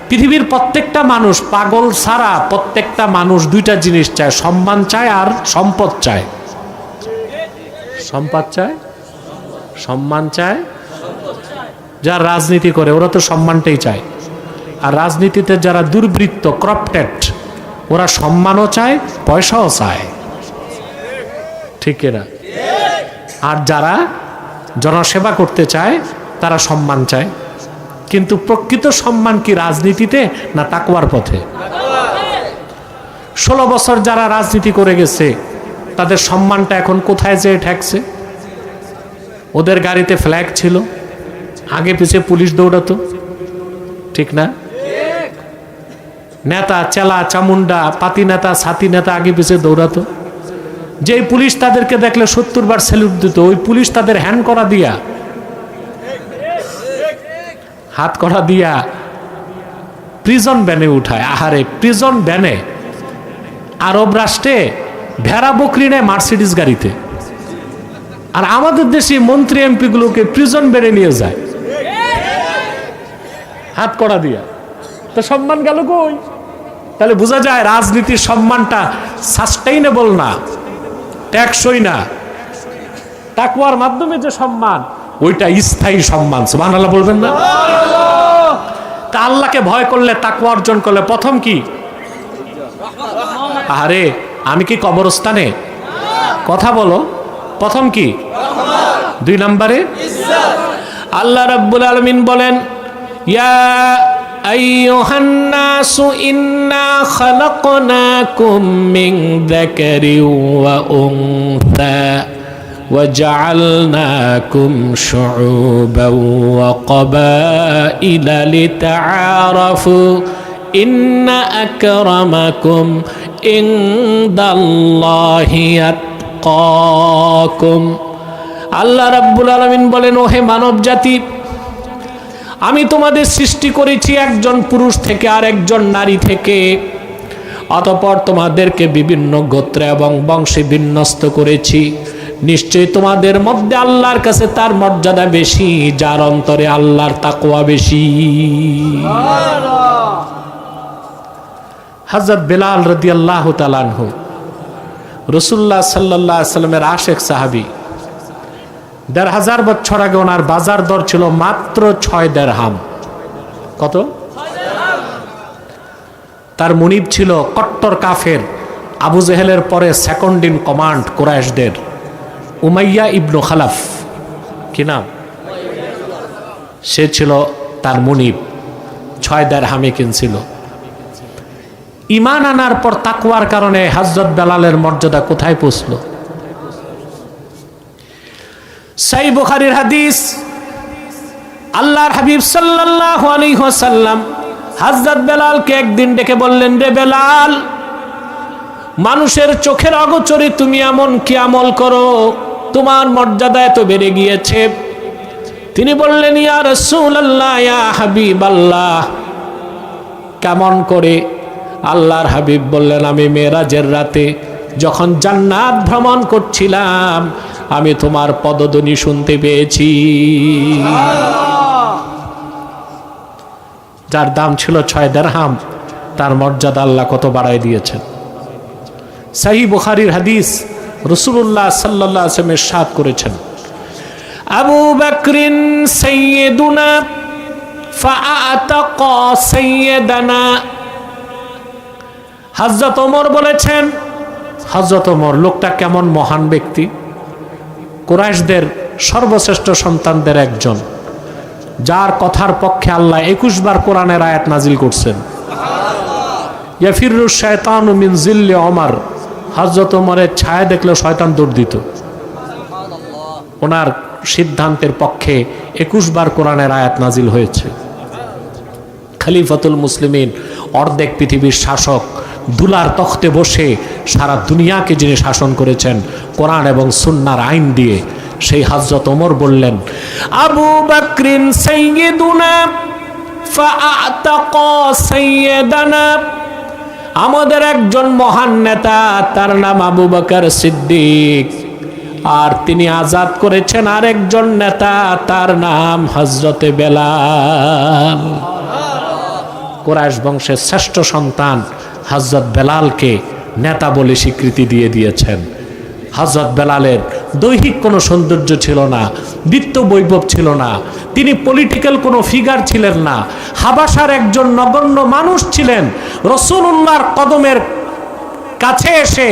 [SPEAKER 1] পৃথিবীর প্রত্যেকটা মানুষ, পাগল ছাড়া প্রত্যেকটা মানুষ 2টা জিনিস চায়, সম্মান চায় আর সম্পদ চায়। সম্পদ চায়, সম্মান চায়। যারা রাজনীতি করে ওরা তো সম্মানটাই চায়, আর রাজনীতিতে যারা দুর্বৃত্ত, করপ্টেড, ওরা সম্মানও চায়, পয়সাও চায়। ঠিক না? আর যারা জনসেবা করতে চায় তারা সম্মান চায়। কিন্তু প্রকৃত সম্মান কি রাজনীতিতে না তাকওয়ার পথে? 16 বছর যারা রাজনীতি করে গেছে তাদের সম্মানটা এখন কোথায় যেয়ে ঠেকছে? ওদের গাড়িতে ফ্ল্যাগ ছিল, আগে পিছে পুলিশ দৌড়াতো। ঠিক না? নেতা, চেলা, চামুন্ডা, পাতি নেতা, ছাতি নেতা আগে পিছে দৌড়াতো। যেই পুলিশ তাদেরকে দেখলে 70 বার স্যালুট দিত, ওই পুলিশ তাদের হ্যান্ড করা দিয়া, হাত করা দিয়া প্রিজন ভ্যানে উঠায়। আহারে, প্রিজন ভ্যানে! আরব রাষ্ট্রে ভেড়া বকরি নেয় মার্সিডিজ গাড়িতে। আর আমাদের দেশে মন্ত্রী এমপি গুলোকে প্রিজন বেড়ে নিয়ে যায় হাত কড়া দিয়া, তো সম্মান গেল কই? তাহলে বোঝা যায় রাজনীতির সম্মানটা সাস্টেইনেবল না, ট্যাক্সই না। তাকওয়ার মাধ্যমে যে সম্মান, ওইটা স্থায়ী সম্মান। সুবহানাল্লাহ বলবেন না? তা আল্লাহকে ভয় করলে, তাকওয়া অর্জন করলে প্রথম কি? আরে আমি কি কবরস্থানে? কথা বলো, প্রথম কি? 2 নম্বরে আল্লাহ রাব্বুল আলামিন বলেন, ইয়া আইয়ুহান নাসু ইন্না খালাকনাকুম মিন যাকারিন ওয়া উনসা وجعلناكم شعوبا وقبائل لتعارفوا إن أكرمكم عند الله أتقاكم। আল্লাহ রাব্বুল আলামিন বলেন, ওহে মানব জাতি, আমি তোমাদের সৃষ্টি করেছি একজন পুরুষ থেকে আর একজন নারী থেকে, অতঃপর তোমাদেরকে বিভিন্ন গোত্র এবং বংশে বিন্যস্ত করেছি। নিশ্চয়ই তোমাদের মধ্যে আল্লাহর কাছে তার মর্যাদা বেশি, যার অন্তরে আল্লাহর তাকওয়া বেশি। হযরত বেলাল রাদিয়াল্লাহু তাআলা আনহু রাসূলুল্লাহ সাল্লাল্লাহু আলাইহি ওয়াসাল্লামের আশিক সাহাবী। ১৫০০ বছর আগে ওনার বাজার দর ছিল মাত্র ৬ দিরহাম। কত? তার মুনিব ছিল কট্টর কাফের, আবু জেহেলের পরে সেকেন্ড ইন কমান্ড কুরাইশদের, উমাইয়া ইবনু খালাফ। কি নাম? সে ছিল তার মুনিব। ৬ দিরহামে কিনছিল। ঈমান আনার পর তাকওয়ার কারণে হযরত বেলালের মর্যাদা কোথায় পৌঁছল? সহিহ বুখারীর হাদিস, আল্লাহর হাবিব সাল্লাল্লাহু আলাইহি ওয়াসাল্লাম হযরত বেলালকে একদিন ডেকে বললেন, রে বেলাল, মানুষের চোখের অগোচরে তুমি এমন কি আমল করো, তোমার মর্যাদা এত বেড়ে গিয়েছে? তিনি বললেন, ইয়া রাসূলুল্লাহ, ইয়া হাবিবাল্লাহ। কেমন করে? আল্লাহর হাবিব বললেন, আমি মেরাজের রাতে যখন জান্নাত ভ্রমণ করছিলাম, আমি তোমার পদধ্বনি শুনতে পেয়েছি। যার দাম ছিল ৬ দিরহাম, তার মর্যাদা আল্লাহ কত বাড়ায় দিয়েছেন। সহিহ বুখারীর হাদিস, রাসূলুল্লাহ সাল্লাল্লাহু আলাইহি ওয়াসাল্লাম ইরশাদ করেছেন, আবু বকরিন সাইয়্যিদুনা ফাআতাকা সাইয়্যিদানা। হযরত ওমর বলেছেন, হযরত ওমর লোকটা কেমন মহান ব্যক্তি, কুরাইশদের সর্বশ্রেষ্ঠ সন্তানদের একজন, যার কথার পক্ষে আল্লাহ ২১ বার কোরআনের আয়াত নাজিল করছেন। ইয়াফিরু শায়তানু মিন জিল্লি ওমর। হযরত ওমরের ছায়া দেখলে শয়তান দৌড় দিত। ওনার সিদ্ধান্তের পক্ষে ২১ বার কোরআনের আয়াত নাজিল হয়েছে। খলিফাতুল মুসলিমিন, অর্ধেক পৃথিবীর শাসক, দুলার তখতে বসে সারা দুনিয়াকে যিনি শাসন করেছেন কোরআন এবং সুন্নাহর আইন দিয়ে, সেই হযরত ওমর বললেন, আবু বকরিন সাইয়্যিদুনা ফাআতাকা সাইয়্যিদানা। আমাদের একজন মহান নেতা, তার নাম আবু বকর সিদ্দিক, আর তিনি আজাদ করেছেন আরেকজন নেতা, তার নাম হযরতে বেলাল। কুরাইশ বংশের শ্রেষ্ঠ সন্তান হযরত বেলালকে নেতা বলে স্বীকৃতি দিয়ে দিয়েছেন। হযরত বেলালের দৈহিক কোনো সৌন্দর্য ছিল না, বিত্ত বৈভব ছিল না, তিনি পলিটিক্যাল কোনো ফিগার ছিলেন না, হাবাসার একজন নগণ্য মানুষ ছিলেন। রাসূলুল্লাহর কদমের কাছে এসে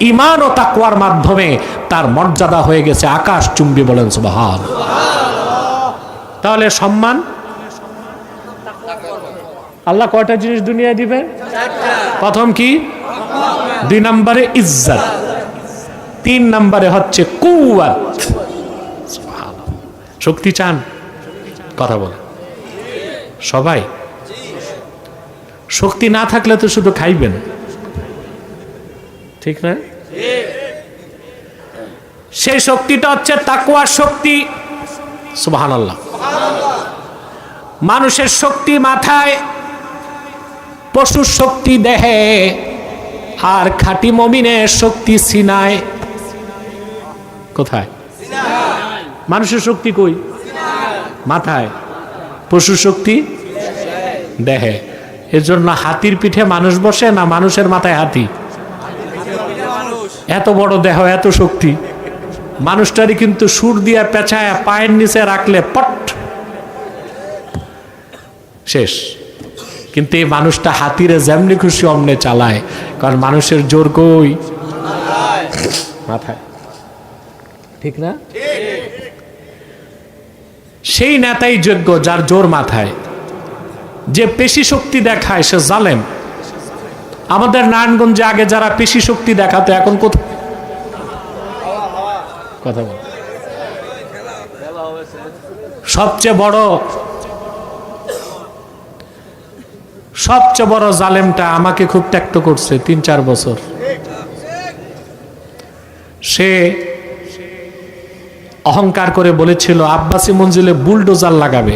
[SPEAKER 1] ঈমান ও তাকওয়ার মাধ্যমে তার মর্যাদা হয়ে গেছে আকাশ চুম্বি। বলেন সুবহানাল্লাহ। তাহলে সম্মান আল্লাহ কয়টা জিনিস দুনিয়ায় দিবেন? প্রথম কি? 2 নম্বরে ইজ্জত, 3 নম্বরে হচ্ছে কুওয়াত। শক্তি চান? কথা বলে সবাই। শক্তি না থাকলে তো শুধু খাইবেন, ঠিক না? সেই শক্তিটা হচ্ছে তাকওয়ার শক্তি। সুবহানাল্লাহ। মানুষের শক্তি মাথায়, পশুর শক্তি দেহে, আর খাঁটি মুমিনের শক্তি সিনায়। কোথায়? মানুষের শক্তি কই? মাথায়। পশুর শক্তি দেহে। এর জন্য হাতির পিঠে মানুষ বসে না মানুষের মাথায় হাতি? এত বড় দেহ, এত শক্তি। মানুষটারই কিন্তু সুর দিয়া পেঁচায় পায়ের নিচে রাখলে পট শেষ। কিন্তু এই মানুষটা হাতিরে যেমনি খুশি অমনে চালায়, কারণ মানুষের জোর কই? মাথায়। ঠিক না? সেই নেতাই যোগ্য যার জোর মাথায়। যে পেশি শক্তি দেখায় সে জালেম। আমাদের নারায়ণগঞ্জে আগে যারা পেশি শক্তি দেখাতো এখন কোথায়? কথা বল। সবচেয়ে বড় জালেমটা আমাকে খুব ত্যাক্ত করছে ৩-৪ বছর। সে অহংকার করে বলেছিল আব্বাসী মঞ্জিলে বুলডোজার লাগাবে।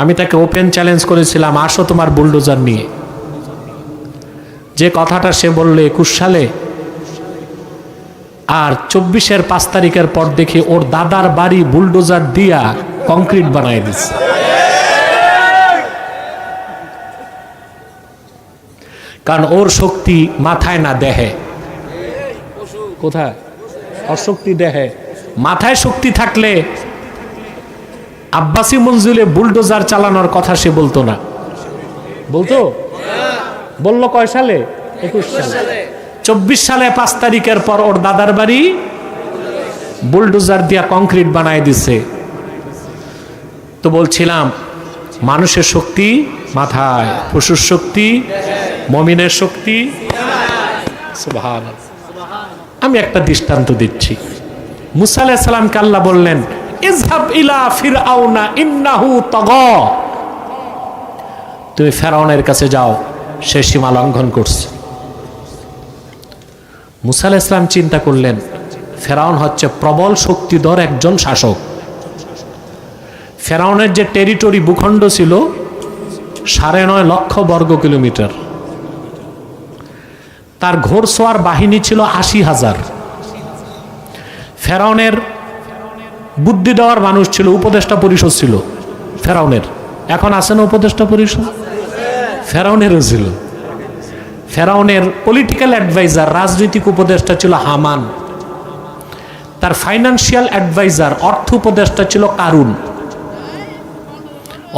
[SPEAKER 1] আমি তাকে ওপেন চ্যালেঞ্জ করেছিলাম, আসো তোমার বুলডোজার নিয়ে। যে কথাটা সে বললে ২১ সালে, আর ২৪-এর ৫ তারিখের পর দেখি ওর দাদার বাড়ি বুলডোজার দিয়া কংক্রিট বানাই দিচ্ছে। কারণ ওর শক্তি মাথায় না দেহে। কোথায়? ওর শক্তি দেহে। মাথায় শক্তি থাকলে আব্বাসী মঞ্জিলে বুলডোজার চালানোর কথা সে বলতো না। বলতো? বলল কয় সালে? ২১ সালে। ২৪ সালে ৫ তারিখের পর ওর দাদার বাড়ি বুলডোজার দিয়া কংক্রিট বানায় দিছে। তো বলছিলাম মানুষের শক্তি মাথায়, পশুর শক্তি, মুমিনের শক্তি। সুবহানাল্লাহ। আমি একটা দৃষ্টান্ত দিচ্ছি। মুসা আলাইহিস সালামকে আল্লাহ বললেন ইযহাব ইলা ফিরআউনা ইন্নাহু তাগা, তুমি ফেরাউনের কাছে যাও, সে সীমা লঙ্ঘন করছে। মুসা আলাইহিস সালাম চিন্তা করলেন ফেরাউন হচ্ছে প্রবল শক্তিধর একজন শাসক। ফেরাউনের যে টেরিটরি ভূখণ্ড ছিল ৯.৫ লক্ষ বর্গ কিলোমিটার। তার ঘোড়সওয়ার বাহিনী ছিল ৮০,০০০। ফেরাউনের বুদ্ধি দেওয়ার মানুষ ছিল, উপদেষ্টা পরিষদ ছিল ফেরাউনের। এখন আছে না উপদেষ্টা পরিষদ? ফেরাউনেরও ছিল। ফেরাউনের পলিটিক্যাল অ্যাডভাইজার, রাজনৈতিক উপদেষ্টা ছিল হামান। তার ফাইন্যান্সিয়াল অ্যাডভাইজার, অর্থ উপদেষ্টা ছিল কারুন।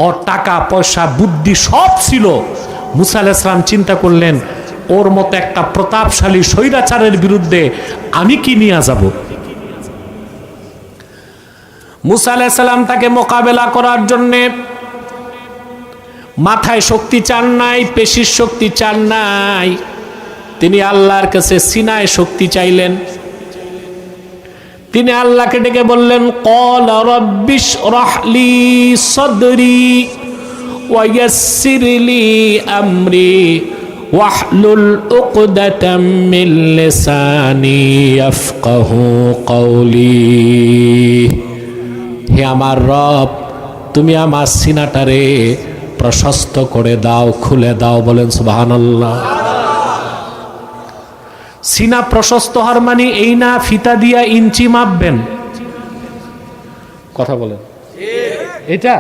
[SPEAKER 1] ওর টাকা পয়সা বুদ্ধি সব ছিল। মুসা আলাইহিস সালাম চিন্তা করলেন ওর মতো একটা প্রতাপশালী স্বৈরাচারের বিরুদ্ধে আমি কি নিয়ে যাব। মুসা আলাইহিস সালাম তাকে মোকাবেলা করার জন্যে মাথায় শক্তি চান নাই, পেশির শক্তি চান নাই, তিনি আল্লাহর কাছে সিনায় শক্তি চাইলেন। তিনি আল্লাহকে ডেকে বললেন ক্বালা রাব্বিশরাহ লি সাদরি ওয়া ইয়াসসির লি আমরি ওয়াহলুল উকদাতাম মিন লিসানি ইয়াফকাহু কওলি। হে আমার রব, তুমি আমার সিনাটারে প্রশস্ত করে দাও, খুলে দাও। বলেন সুবহানাল্লাহ। সিনা প্রশস্ত হওয়ার মানে এই না ফিতা দিয়া ইঞ্চি মাপবেন। কথা বলেন এটা?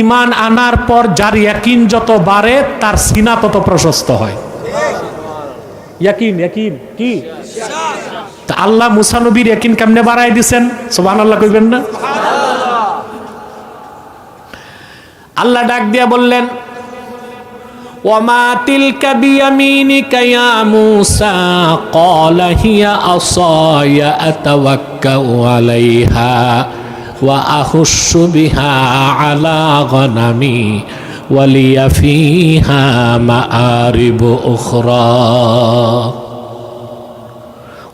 [SPEAKER 1] ঈমান আনার পর যার ইয়াকিন যত বাড়ে তার সিনা তত প্রশস্ত হয়। ইয়াকিন কি? তা আল্লাহ মুসা নবীর ইয়াকিন কেমনে বাড়ায় দিবেন? সুবহানাল্লাহ কইবেন না? আল্লাহ ডাক দিয়া বললেন ওয়ামা তিলকা বিয়ামিনিকা ইয়া মূসা ক্বালা হিয়া আসায়া আতাওয়াক্কাউ আলাইহা ওয়া আহুশু বিহা আলা গনামি ওয়া লিয়া ফিহা মাআরিবু উখরা।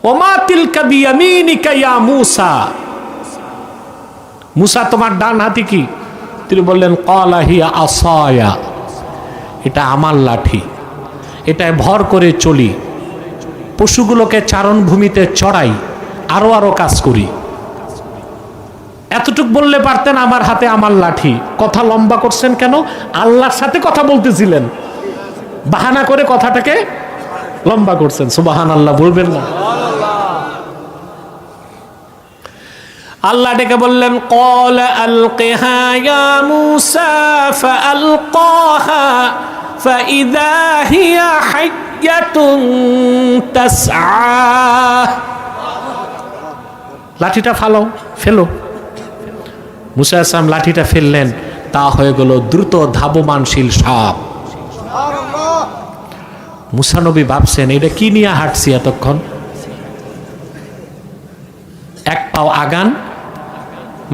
[SPEAKER 1] ওয়ামা তিলকা বিয়ামিনিকা ইয়া মূসা, মূসা তোমার ডান হাতে কি? তিনি বললেন ক্বালা হিয়া আসায়া, এটা আমার লাঠি, এটায় ভর করে চলি, পশুগুলোকে চারণভূমিতে চড়াই, আরো কাজ করি। এতটুক বললে পারতেন আমার হাতে আমার লাঠি। কথা লম্বা করছেন কেন? আল্লাহর সাথে কথা বলতেছিলেন, বাহানা করে কথাটাকে লম্বা করছেন। সুবহানাল্লাহ বলবেন না? আল্লাহ ডেকে বললেন ক্বাল আলকিহা ইয়া মূসা ফাআলকাহা ফাইযা হিয়া হাইয়াতুন তাসআ। লাঠিটা ফেলো। মূসা আলাইহিস সালাম লাঠিটা ফেললেন, তা হয়ে গেল দ্রুত ধাবমানশীল সাপ। মূসা নবী ভাবছেন এটা কি নিয়ে হাঁটছি এতক্ষণ, এক পাও আগান।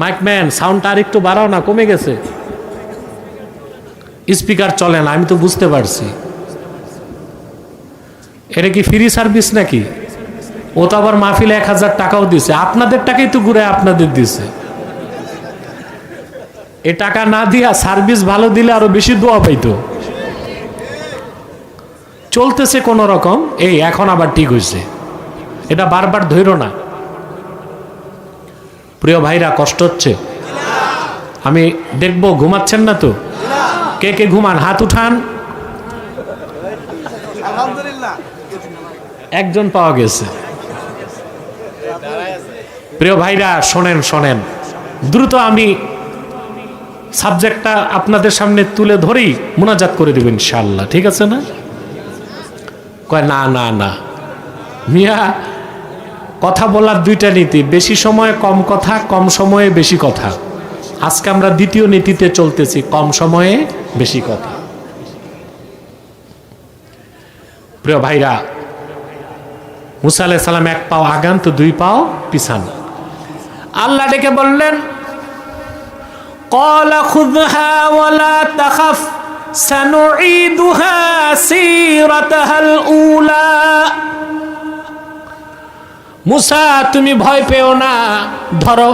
[SPEAKER 1] মাইকম্যান সাউন্ডটা আর একটু বাড়াও না, কমে গেছে, স্পিকার চলে না। আমি তো বুঝতে পারছি এটা কি ফ্রি সার্ভিস নাকি? ও তো আবার মাহফিলে 1000 টাকাও দিছে, আপনাদের টাকাই তো ঘুরে আপনাদের দিছে। এ টাকা না দিয়া সার্ভিস ভালো দিলে আরো বেশি দোয়া পাইতো। চলতেছে কোন রকম, এই এখন আবার ঠিক হয়েছে, এটা বারবার ধইরো না। প্রিয় ভাইরা, কষ্ট হচ্ছে? আমি দেখবো ঘুমাচ্ছেন না তো? কে কে ঘুমান হাত উঠান। আলহামদুলিল্লাহ, একজন পাওয়া গেছে। প্রিয় ভাইরা, শোনেন দ্রুত আমি সাবজেক্টটা আপনাদের সামনে তুলে ধরেই মুনাজাত করে দেব ইনশাআল্লাহ, ঠিক আছে না? কয় না মিয়া, কথা বলার দুইটা নীতি, বেশি সময়ে কম কথা, কম সময়ে বেশি কথা। আজকে আমরা দ্বিতীয় নীতিতে চলতেছি, কম সময়ে বেশি কথা। প্রিয় ভাইরা, মূসা আলাইহিস সালাম এক পাও আগান তো দুই পাও পিছান। আল্লাহ ডেকে বললেন ক্বালা খুযহা ওয়ালা তাখাফ সানুঈদুহা সিরাতাহাল উলা। মূসা, তুমি ভয় পেও না, ধরো।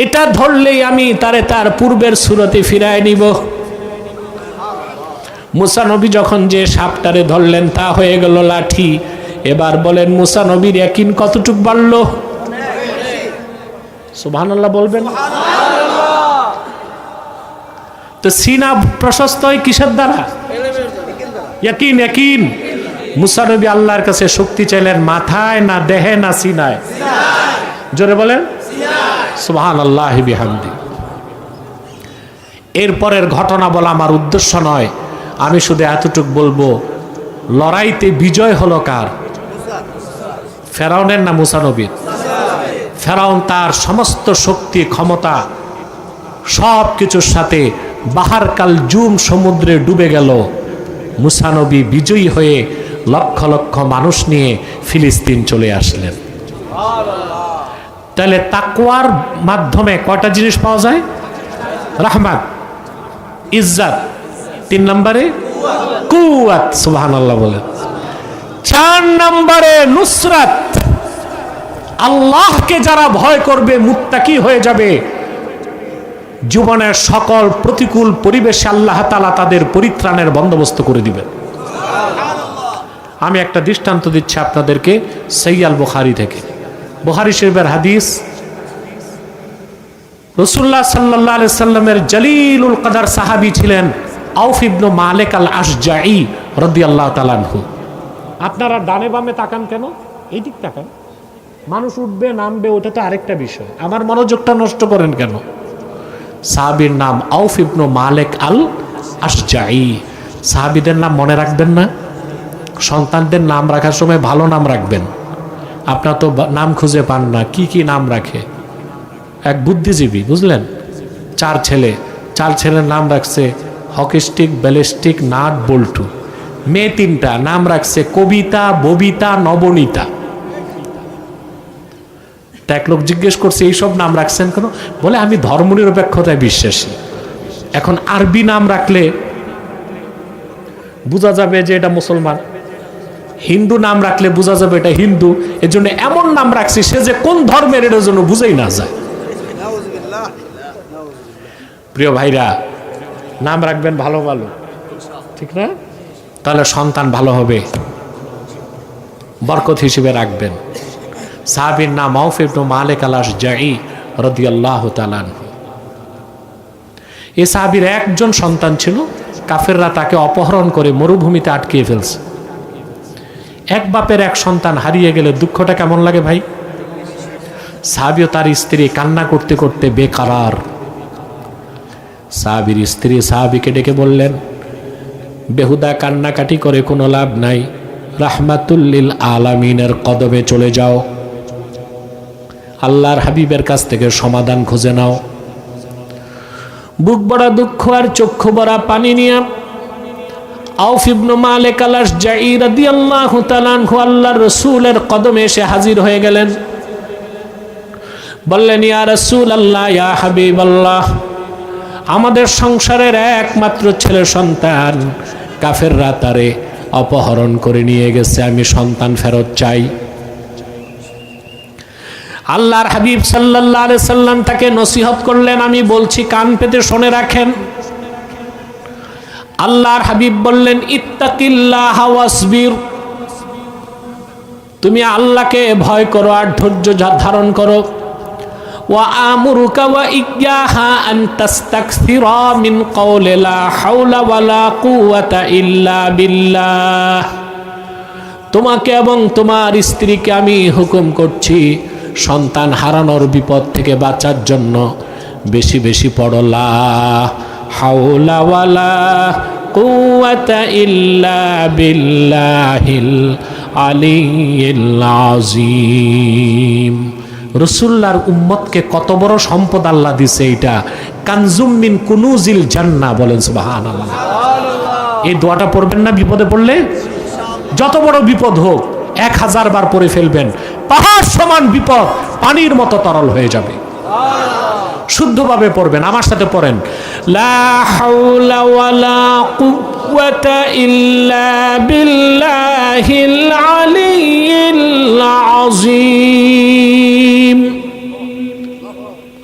[SPEAKER 1] এটা ধরলেই আমি তারে তার পূর্বের সুরতে ফিরায় নিব। মূসা নবী যখন যে সাপটারে ধরলেন তা হয়ে গেল লাঠি। এবার বলেন মূসা নবীর ইয়াকিন কতটুক বাড়লো? সুবহানাল্লাহ বলবেন। তো সিনা প্রশস্ত হয় কিসের দ্বারা? ইয়াকিন। মূসা নবী আল্লাহর কাছে শক্তি চাইলেন মাথায় না দেহে না সিনায়? জোরে বলেন সুবহানাল্লাহি বিহামদি। এরপরের ঘটনা বলা আমার উদ্দেশ্য নয়, আমি শুধু এতটুক বলবো, লড়াইতে বিজয় হলো কার? ফেরাউনের না মূসা নবীর? ফেরাউন তার সমস্ত শক্তি ক্ষমতা সব কিছুর সাথে বাহার কাল জুম সমুদ্রে ডুবে গেল। মূসা নবী বিজয়ী হয়ে লক্ষ লক্ষ মানুষ নিয়ে ফিলিস্তিন চলে আসলেন। তাহলে তাকওয়ার মাধ্যমে কয়টা জিনিস পাওয়া যায়? রাহমাত, ইজ্জত, 3 নম্বরে কুওয়াত, সুবহানাল্লাহ বলেন। 4 নম্বরে নুসরাত। আল্লাহকে যারা ভয় করবে, মুত্তাকি হয়ে যাবে, জীবনের সকল প্রতিকূল পরিবেশে আল্লাহ তাআলা তাদের পরিত্রাণের বন্দোবস্ত করে দিবেন। আমি একটা দৃষ্টান্ত দিচ্ছি আপনাদেরকে সহিহ বুখারী থেকে। বুখারী শরীফের হাদিস, রাসূলুল্লাহ সাল্লাল্লাহু আলাইহি সাল্লামের জলিলুল কদর সাহাবী ছিলেন আউফ ইবনে মালিক আল আশজাঈ রাদিয়াল্লাহু তাআলা আনহু। আপনারা ডানে বামে তাকান কেন? এই দিক তাকান। মানুষ উঠবে নামবে ওটা তো আরেকটা বিষয়, আমার মনোযোগটা নষ্ট করেন কেন? সাহাবীর নাম আউফ ইবনে মালিক আল আশজাঈ। সাহাবীদের নাম মনে রাখবেন না? সন্তানদের নাম রাখার সময় ভালো নাম রাখবেন। আপনার তো নাম খুঁজে পান না, কি নাম রাখে। এক বুদ্ধিজীবী, বুঝলেন, 4 ছেলের নাম রাখছে হকি স্টিক, ব্যালিস্টিক, নাট, বল্টু। মেয়ে 3টা নাম রাখছে কবিতা, ববিতা, নবনীতা। তা এক লোক জিজ্ঞেস করছে এইসব নাম রাখছেন কেন? বলে আমি ধর্মনিরপেক্ষতায় বিশ্বাসী। এখন আরবি নাম রাখলে বোঝা যাবে যে এটা মুসলমান, হিন্দু নাম রাখলে বোঝা যাবে এটা হিন্দু। এর জন্য এমন নাম রাখছি সে যে কোন ধর্মের এটার জন্য বুঝেই না যায়। প্রিয় ভাইরা, নাম রাখবেন ভালো ভালো, ঠিক না? তাহলে সন্তান ভালো হবে, বরকত হিসেবে রাখবেন। সাহাবীর নাম আউফ ইবনে মালিক আল আশজাঈ রাদিয়াল্লাহু তাআলা আনহু। এই সাহাবীর একজন সন্তান ছিল, কাফেররা তাকে অপহরণ করে মরুভূমিতে আটকিয়ে ফেলছে। এক বাপের এক সন্তান হারিয়ে গেলে দুঃখটা কেমন লাগে ভাই? সাহাবীও তার স্ত্রী কান্না করতে করতে বেকারার। সাহাবীর স্ত্রী সাহাবীকে ডেকে বললেন, বেহুদা কান্নাকাটি করে কোনো লাভ নাই, রাহমাতুল লিল আলামিনের কদমে চলে যাও, আল্লাহর হাবিবের কাছ থেকে সমাধান খুঁজে নাও। বুক ভরা দুঃখ আর চক্ষু ভরা পানি নিয়ে আউফ ইবনে মালিক আল-আশজাঈ রাদিয়াল্লাহু তাআলা আনহু আল্লাহর রাসূলের কদমে এসে হাজির হয়ে গেলেন। বললেন, ইয়া রাসূলুল্লাহ, ইয়া হাবিবাল্লাহ, আমাদের সংসারের একমাত্র ছেলে সন্তান কাফেররা তারে অপহরণ করে নিয়ে গেছে, আমি সন্তান ফেরত চাই। আল্লাহর হাবিব সাল্লাল্লাহু আলাইহি সাল্লাম তাকে নসিহত করলেন, আমি বলছি কান পেতে শুনে রাখেন। আল্লাহর হাবিব বললেন, ইত্তাকিল্লাহ ওয়াসবির, তুমি আল্লাহকে ভয় করো আর ধৈর্য ধারণ করো। ওয়া আমুরুকা ওয়া ইয়্যাহা আন তাস্তাকসিরা মিন কওলি লা হাওলা ওয়ালা কুওয়াতা ইল্লা বিল্লাহ, তোমাকে এবং তোমার স্ত্রীকে আমি হুকুম করছি সন্তান হারানোর বিপদ থেকে বাঁচার জন্য বেশি বেশি পড়ো লা হাওলা ওয়ালা কুওয়াতা ইল্লা বিল্লাহিল আলিয়্যিল আযীম। রাসূলুল্লাহর উম্মতকে কত বড় সম্পদ আল্লাহ দিছে, এটা কানজুম মিন কুনুজিল জান্নাহ, বলেন সুবহানাল্লাহ। এই দোয়াটা পড়বেন না বিপদে পড়লে, যত বড় বিপদ হোক 1000 বার পড়ে ফেলবেন, পাহাড় সমান বিপদ পানির মতো তরল হয়ে যাবে। শুদ্ধভাবে পড়বেন, আমার সাথে পড়েন, লা হাওলা ওয়ালা কুওয়াতা ইল্লা বিল্লাহিল আলিয়্যিল আযীম।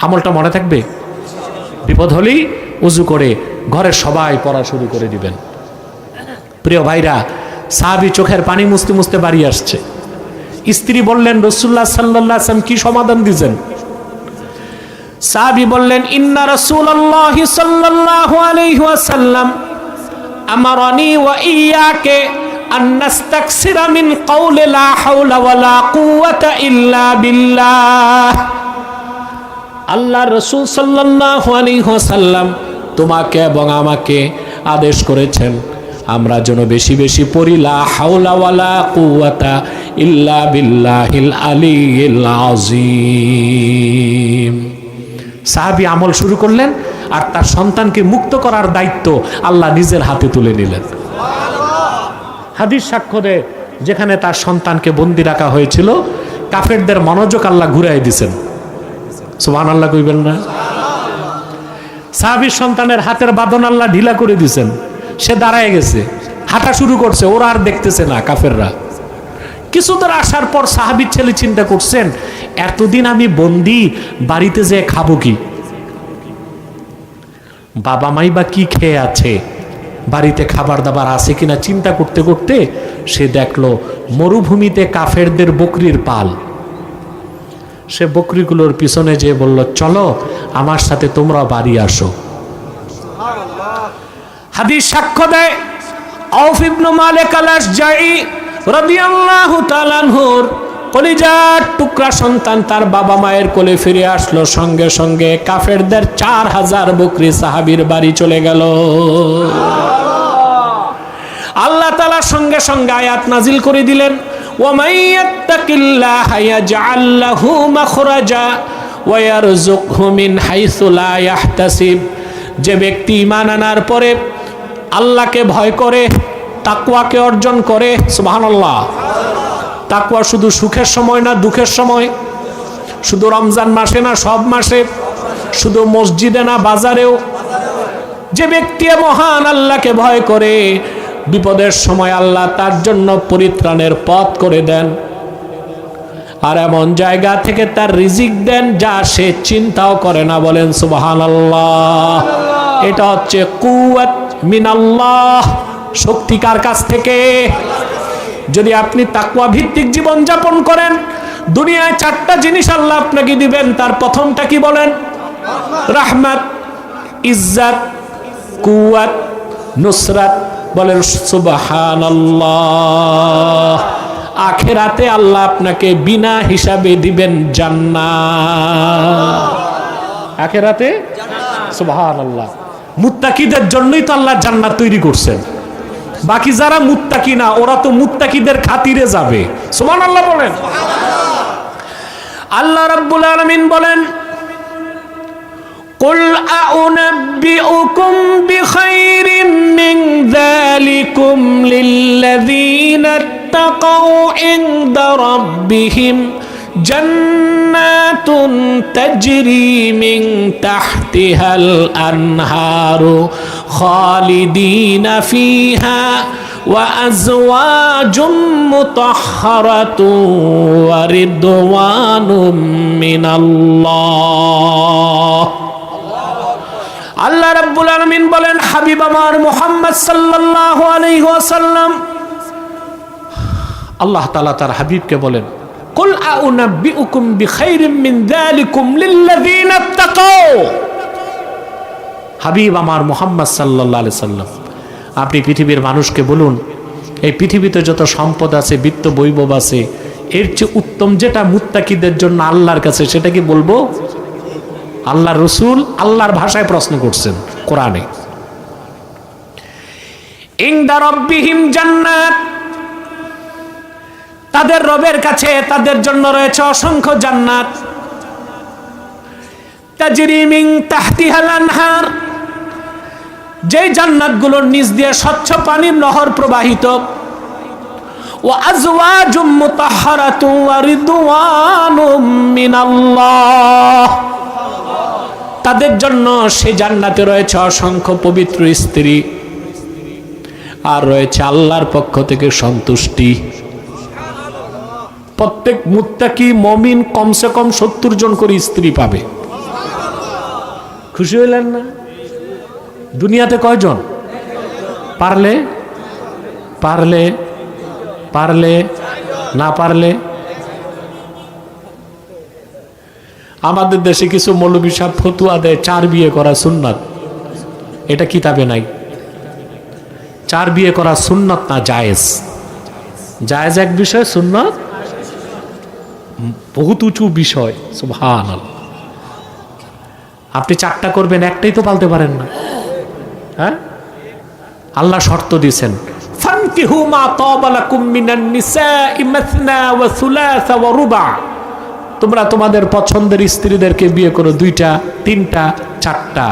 [SPEAKER 1] আমলটা মনে থাকবে। বিপদ হলেই ওযু করে ঘরে সবাই পড়া শুরু করে দিবেন। প্রিয় ভাইরা, সাহাবী চোখের পানি মুছতে মুছতে বাড়ি আসছে। স্ত্রী বললেন, রাসূলুল্লাহ সাল্লাল্লাহু আলাইহি ওয়াসাল্লাম কি সমাধান দিয়েছেন? সাহাবী বললেন, ইন্না রাসূলুল্লাহ সাল্লাল্লাহু আলাইহি ওয়াসাল্লাম আমারানি ওয়া ইয়্যাকা আন নাস্তাকসিরা মিন কওলি লা হাওলা ওয়ালা কুওয়াতা ইল্লা বিল্লাহ। আল্লাহর রাসূল সাল্লাল্লাহু আলাইহি ওয়াসাল্লাম তোমাকে এবং আমাকে আদেশ করেছেন আমরা যেন বেশি বেশি পড়ি লা হাওলা ওয়ালা কুওয়াতা ইল্লা বিল্লাহিল আলিয়্যিল আযীম। সাহাবী আমল শুরু করলেন আর তার সন্তানকে মুক্ত করার দায়িত্ব আল্লাহ নিজের হাতে তুলে নিলেন। হাদিস সাক্ষ্য দেয়, যেখানে তার সন্তানকে বন্দী রাখা হয়েছিল কাফেরদের মনোযোগ আল্লাহ ঘুরাই দিয়েছেন। সুবহানাল্লাহ কইবেন না? সাহাবীর সন্তানের হাতের বাঁধন আল্লাহ ঢিলা করে দিয়েছেন, সে দাঁড়ায় গেছে, হাঁটা শুরু করছে, ওরা আর দেখতেছে না কাফেররা। কিছুদূর আসার পর সাহাবীর ছেলে চিন্তা করছেন, এতদিন আমি বন্দি, বাড়িতে যে খাবো কি, বাবা মাই বা কি খেয়ে আছে, বাড়িতে খাবার দাবার আছে কিনা চিন্তা করতে করতে সে দেখলো মরুভূমিতে কাফেরদের বকরির পাল। সে বকরিগুলোর পিছনে যেয়ে বলল, চলো আমার সাথে তোমরা বাড়ি আসো। হাদিস সাক্ষ্য দেয়, আউফ ইবনে মালিক আল-আশজাঈ রাদিয়াল্লাহু তাআলা আনহুর কলিজার টুকরা সন্তান তার বাবা মায়ের কোলে ফিরে আসলো, সঙ্গে সঙ্গে কাফেরদের 4000 বকরি সাহাবীর বাড়ি চলে গেল। আল্লাহ তাআলা সঙ্গে সঙ্গে আয়াত নাজিল করে দিলেন, ওয়া মাইয়াত্তাকিল্লাহা ইয়াজআল লাহু মাখরাজা ওয়া ইয়ারযুকহু মিন হাইসু লা ইয়াহতাসিব। যে ব্যক্তি ঈমান আনার পরে আল্লাহকে ভয় করে, তাকওয়াকে অর্জন করে, সুবহানাল্লাহ। তাকওয়া শুধু সুখের সময় না, দুঃখের সময়, শুধু রমজান মাসে না, সব মাসে, শুধু মসজিদে না, বাজারেও। যে ব্যক্তি মহান আল্লাহকে ভয় করে, বিপদের সময় আল্লাহ তার জন্য পরিত্রাণের পথ করে দেন, আর এমন জায়গা থেকে তার রিজিক দেন যা সে চিন্তাও করে না, বলেন সুবহানাল্লাহ। এটা হচ্ছে কুওয়াত মিনাল্লাহ, শক্তি কার কাছ থেকে? যদি আপনি তাকওয়া ভিত্তিক জীবন যাপন করেন, দুনিয়ায় 4টা জিনিস আল্লাহ আপনাকে দিবেন। তার প্রথমটা কি বলেন? রাহমাত, ইজ্জত, কুওয়াত, নুসরাত, বলেন সুবহানাল্লাহ। আখিরাতে আল্লাহ আপনাকে বিনা হিসাবে দিবেন জান্নাত। আখিরাতে সুবহানাল্লাহ। মুত্তাকিদের জন্যই তো আল্লাহ জান্নাত তৈরি করছেন। বাকি যারা মুত্তাকি না ওরা তো মুত্তাকিদের খাতিরে যাবে। সুবহানাল্লাহ বলেন। আল্লাহ রাব্বুল আলামিন বলেন, কুল আউনাব্বিউকুম বিখাইরিম মিন যালিকুম লিল্লাযীনা ইত্তাকাউ ইনদা রাব্বিহিম জান্নাতুন তাজরি মিন তাহতিহাল আনহারু খালিদিনা ফিহা ওয়া আজওয়াজুম মুতাহহারাতুন ওয়া রিদওয়ানুম মিনাল্লাহ। আল্লাহ রাব্বুল আলামিন বলেন, হাবিব আমার মুহাম্মদ সাল্লাল্লাহু আলাইহি ওয়াসাল্লাম, আল্লাহ তাআলা তার হাবিবকে বলেন, কুল আউনাব্বিউকুম বিখাইরিম মিন যালিকুম লিল্লাযীনা ইত্তাকাউ। হাবিব আমার মুহাম্মদ সাল্লাল্লাহু আলাইহি সাল্লাম, আপনি পৃথিবীর মানুষকে বলুন, এই পৃথিবীতে যত সম্পদ আছে, বিত্ত বৈভব আছে, এর চেয়ে উত্তম যেটা মুত্তাকিদের জন্য আল্লাহর কাছে, সেটা কি বলবো? আল্লাহর রাসূল আল্লাহর ভাষায় প্রশ্ন করছেন কোরআনে। ইনদা রাব্বিহিম জান্নাত, তাদের রবের কাছে তাদের জন্য রয়েছে অসংখ্য জান্নাত। তাজরি মিন তাহতিহাল আনহার, যেই জান্নাতগুলোর নিচ দিয়ে স্বচ্ছ পানির নহর প্রবাহিত। ওয়া আজওয়াজুম মুতাহহারাতুন ওয়া রিদওয়ানুম মিনাল্লাহ, তাদের জন্য সেই জান্নাতে রয়েছে অসংখ্য পবিত্র স্ত্রী, আর রয়েছে আল্লাহর পক্ষ থেকে সন্তুষ্টি। প্রত্যেক মুত্তাকি মুমিন কমসে কম 70 জন করে স্ত্রী পাবে। খুশি হইলেন না? দুনিয়াতে কয়জন? পারলে পারলে পারলে না পারলে। আমাদের দেশে কিছু মৌলবী সাহেব ফতুয়া দেয় 4 বিয়ে করা সুন্নাত। এটা কিতাবে নাই। 4 বিয়ে করা সুন্নাত না, জায়েজ। জায়েজ এক বিষয়, সুন্নাত বহুত উঁচু বিষয়। সুবহানাল্লাহ। আপনি 4টা করবেন, একটাই তো পালতে পারেন না। হ্যাঁ, আল্লাহ শর্ত দিয়েছেন, ফানকিহু মা তাবা লাকুম মিনান নিসাই মাসনা ওয়া সুলাসা ওয়া রুবা। তোমরা তোমাদের পছন্দের স্ত্রীদেরকে বিয়ে করো 2টা, 3টা, 4টা।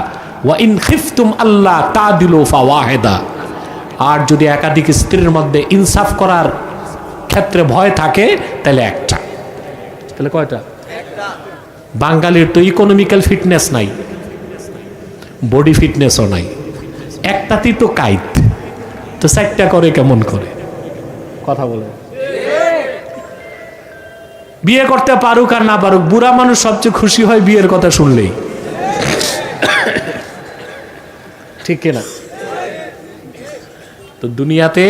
[SPEAKER 1] ওয়া ইন খিফতুম আল্লাহ তাদিলু ফাওয়াহিদা, আর যদি একাধিক স্ত্রীর মধ্যে ইনসাফ করার ক্ষেত্রে ভয় থাকে তাহলে একটা। তাহলে কয়টা? একটা। বাঙালির তো ইকোনমিক্যাল ফিটনেস নাই, বডি ফিটনেসও নাই, একটাতেই তো কাইত, তো 4টা করে কেমন করে? কথা বলে। বিয়ে করতে পারুক আর না পারুক, বুড়া মানুষ সবচেয়ে খুশি হয় বিয়ের কথা শুনলেই। ঠিক কিনা? তো দুনিয়াতে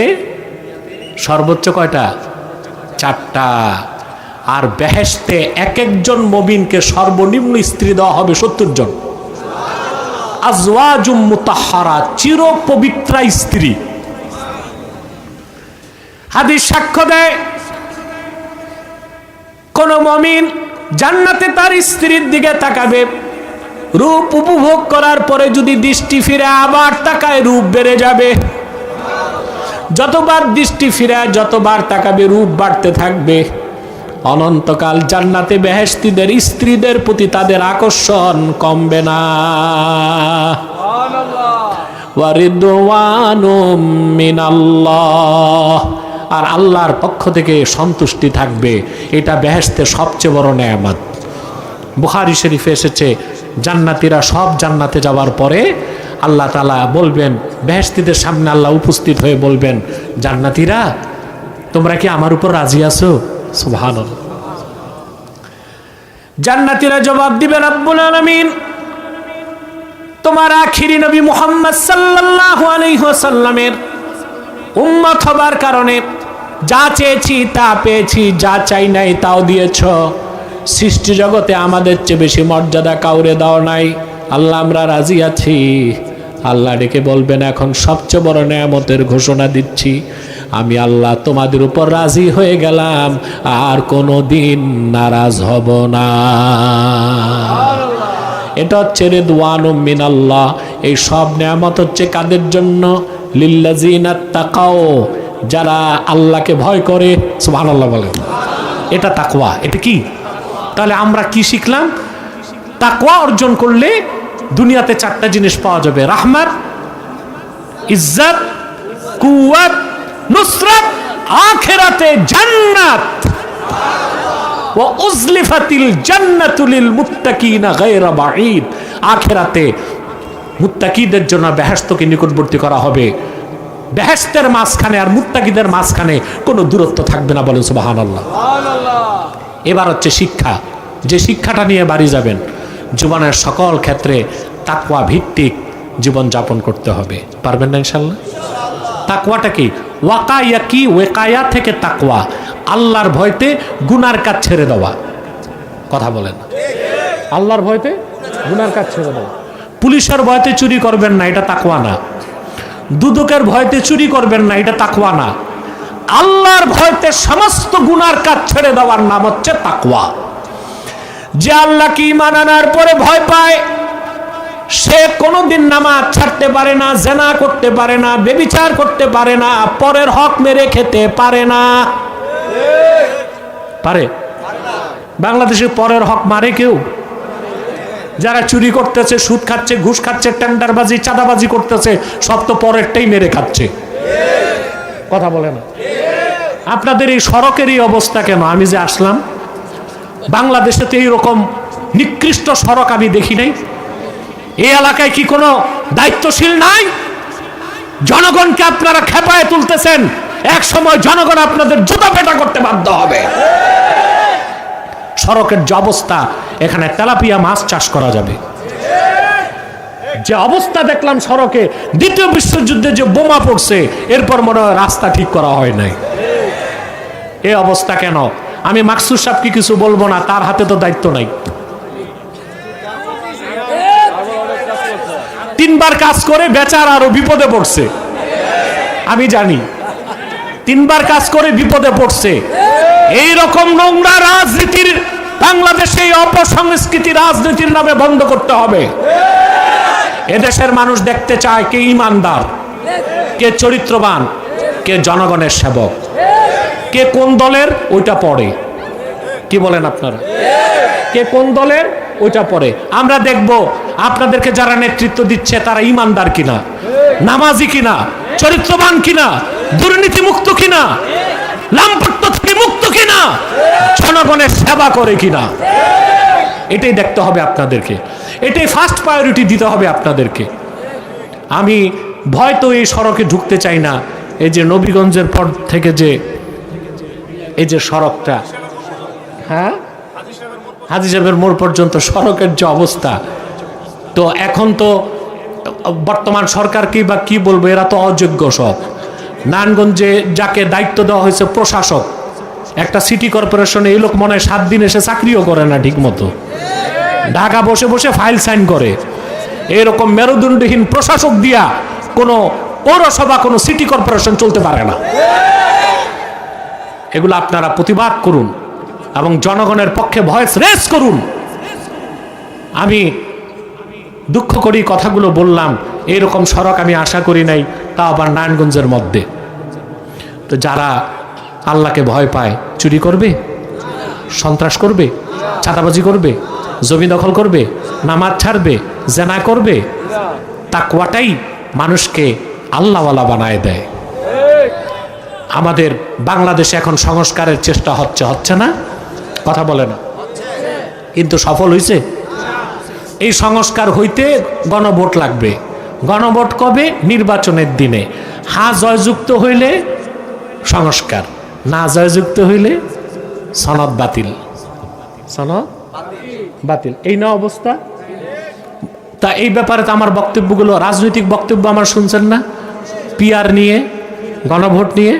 [SPEAKER 1] সর্বোচ্চ কয়টা? 4টা। আর বেহেশতে এক একজন মুমিনকে সর্বনিম্ন স্ত্রী দেওয়া হবে 70 জন। আজওয়াজুম মুতাহহারা, চির পবিত্রা স্ত্রী। হাদিস সাক্ষ্য দেয়, কোন মুমিন জান্নাতে তার স্ত্রীর দিকে তাকাবে, রূপ উপভোগ করার পরে যদি দৃষ্টি ফিরে আবার তাকায়, রূপ বেড়ে যাবে। যতবার দৃষ্টি ফিরে, যতবার তাকাবে, রূপ বাড়তে থাকবে। অনন্তকাল জান্নাতে বেহেশতীদের স্ত্রীদের প্রতি তাদের আকর্ষণ কমবে না। ওয়া রিদওয়ানুম মিনাল্লাহ, আর আল্লাহর পক্ষ থেকে সন্তুষ্টি থাকবে। এটা বেহেশতের সবচেয়ে বড় নেয়ামত। বুখারী শরীফে এসেছে, জান্নাতীরা সব জান্নাতে যাওয়ার পরে আল্লাহ তাআলা বলবেন, বেহেশতীদের সামনে আল্লাহ উপস্থিত হয়ে বলবেন, জান্নাতীরা তোমরা কি আমার উপর রাজি আছো? সুবহানাল্লাহ। জান্নাতীরা জবাব দিবে, রব্বুল আলামিন তোমার আখিরি নবী মুহাম্মদ সাল্লাল্লাহু আলাইহি ওয়াসাল্লামের উম্মত হবার কারণে যা চেয়েছি তা পেয়েছি, যা চাই নাই তাও দিয়েছ। সৃষ্টি জগতে আমাদের চেয়ে বেশি মর্যাদা কাউরে দাও নাই। আল্লাহ আমরা রাজি আছি। আল্লাহ ডেকে বলবেন, এখন সবচেয়ে বড় নেয়ামতের ঘোষণা দিচ্ছি। আমি আল্লাহ তোমাদের উপর রাজি হয়ে গেলাম, আর কোনো দিন নারাজ হব না। এটা হচ্ছে রিদওয়ানুম মিনাল্লাহ। এই সব নেয়ামত হচ্ছে কাদের জন্য? লিল্লাযিনা তাকাও, যারা আল্লাহকে ভয় করে। সুবহানাল্লাহ বলেন। এটা তাকওয়া। এটা কি? তাহলে আমরা কি শিখলাম? তাকওয়া অর্জন করলে দুনিয়াতে চারটা জিনিস পাওয়া যাবে: রাহমাত, ইজ্জত, কুওয়াত, নুসরাত, আখিরাতে জান্নাত। ওয়া উজলিফাতিল জান্নাতু লিল মুত্তাকিনা গায়রা বাঈদ। আখিরাতে মুত্তাকিদের জন্য বেহেশতকে নিকটবর্তী করা হবে। বেহেশতের মাঝখানে আর মুত্তাকিদের মাঝখানে কোনো দূরত্ব থাকবে না। বলেন সুবহানাল্লাহ। এবার হচ্ছে শিক্ষা। যে শিক্ষাটা নিয়ে বাড়ি যাবেন, জীবনের সকল ক্ষেত্রে তাকওয়া ভিত্তিক জীবন যাপন করতে হবে। পারবেন না ইনশাআল্লাহ? তাকওয়াটা কি? ওয়াকায়া কি? ওয়াকায়া থেকে তাকওয়া, আল্লাহর ভয়তে গুনার কাজ ছেড়ে দেওয়া। কথা বলেন। আল্লাহর ভয়তে গুনার কাজ ছেড়ে দেওয়া। পুলিশের ভয়তে চুরি করবেন না, এটা তাকওয়া না। দুদকের ভয়তে চুরি করবেন না, এটা তাকওয়া না। আল্লাহর ভয়তে সমস্ত গুনার কাজ ছেড়ে দেওয়ার নাম হচ্ছে তাকওয়া। যে আল্লাহকে ঈমান আনার পরে ভয় পায়, সে কোনোদিন নামাজ ছাড়তে পারে না, জেনা করতে পারে না, ব্যভিচার করতে পারে না, পরের হক মেরে খেতে পারে না। পারে? বাংলাদেশে পরের হক মারে কেউ? যারা চুরি করতেছে, সুদ খাচ্ছে, ঘুষ খাচ্ছে, টেন্ডারবাজি, চাঁদাবাজি করতেছে, সব তো পরেরটাই মেরে খাচ্ছে। কথা বলে না? আপনাদের এই সড়কের এই অবস্থা কেন? আমি যে আসলাম, বাংলাদেশে তো এইরকম নিকৃষ্ট সড়ক আমি দেখি নাই। এই এলাকায় কি কোনো দায়িত্বশীল নাই? জনগণকে আপনারা খেপায় তুলতেছেন, এক সময় জনগণ আপনাদের জুতা পেটা করতে বাধ্য হবে। সড়কের যে অবস্থা, এখানে তেলাপিয়া মাছ চাষ করা যাবে। যে অবস্থা দেখলাম সড়কে, দ্বিতীয় বিশ্বযুদ্ধে যে বোমা পড়ছে, এরপর মনে হয় রাস্তা ঠিক করা হয় নাই। এই অবস্থা কেন? আমি মাকসুদ সাহেবকে কিছু বলবো না, তার হাতে তো দায়িত্ব নাই। 3 বার কাজ করে বেচারা আরো বিপদে পড়ছে। আমি জানি 3 বার কাজ করে বিপদে পড়ছে। এই রকম নোংরা রাজনীতির বাংলাদেশে, অপসংস্কৃতি রাজনীতির নামে বন্ধ করতে হবে। এদেশের মানুষ দেখতে চায় কে ইমানদার, কে চরিত্রবান, কে জনগণের সেবক, কে কোন দলের ওইটা পড়ে। কি বলেন আপনারা? কে কোন দলের ওইটা পড়ে। আমরা দেখব আপনাদেরকে যারা নেতৃত্ব দিচ্ছে তারা ইমানদার কিনা, নামাজি কিনা, চরিত্রবান কিনা, দুর্নীতি মুক্ত কিনা, লাম্পট্য থেকে মুক্ত কিনা, জনগণের সেবা করে কিনা। এটাই দেখতে হবে আপনাদেরকে। এটাই ফার্স্ট প্রায়োরিটি দিতে হবে আপনাদেরকে। আমি ভয় তো এই সড়কে ঢুকতে চাই না। এই যে নবীগঞ্জের পর থেকে যে এই যে সড়কটা, হ্যাঁ, হাজী সাহেবের মোড় পর্যন্ত সড়কের যে অবস্থা, তো এখন তো বর্তমান সরকারকে বা কি বলবো, এরা তো অযোগ্য সব। নারায়ণগঞ্জে যাকে দায়িত্ব দেওয়া হয়েছে প্রশাসক, একটা সিটি কর্পোরেশনে এই লোক মনে হয় 7 দিন এসে চাকরিও করে না ঠিক মতো, ঢাকা বসে বসে ফাইল সাইন করে। এরকম মেরুদণ্ডহীন প্রশাসক দিয়া কোনো পৌরসভা, কোনো সিটি কর্পোরেশন চলতে পারে না। এগুলো আপনারা প্রতিবাদ করুন এবং জনগণের পক্ষে ভয়েস রেজ করুন। আমি দুঃখ করি কথাগুলো বললাম, এইরকম সড়ক আমি আশা করি নাই, তা আবার নারায়ণগঞ্জের মধ্যে। তো যারা আল্লাহকে ভয় পায়, চুরি করবে, সন্ত্রাস করবে, চাঁদাবাজি করবে, জমি দখল করবে, নামাজ ছাড়বে, জেনা করবে। তাকওয়াটাই মানুষকে আল্লাহওয়ালা বানায় দেয়। আমাদের বাংলাদেশে এখন সংস্কারের চেষ্টা হচ্ছে না? কথা বলে না, কিন্তু সফল হয়েছে? এই সংস্কার হইতে গণভোট লাগবে। গণভোট কবে? নির্বাচনের দিনে। হ্যাঁ জয়যুক্ত হইলে সংস্কার, না জয়যুক্ত হইলে সনদ বাতিল। সনদ বাতিল, এই না অবস্থা। তা এই ব্যাপারে তো আমার বক্তব্যগুলো, রাজনৈতিক বক্তব্য আমার শুনছেন না? পিআর নিয়ে, গণভোট নিয়ে।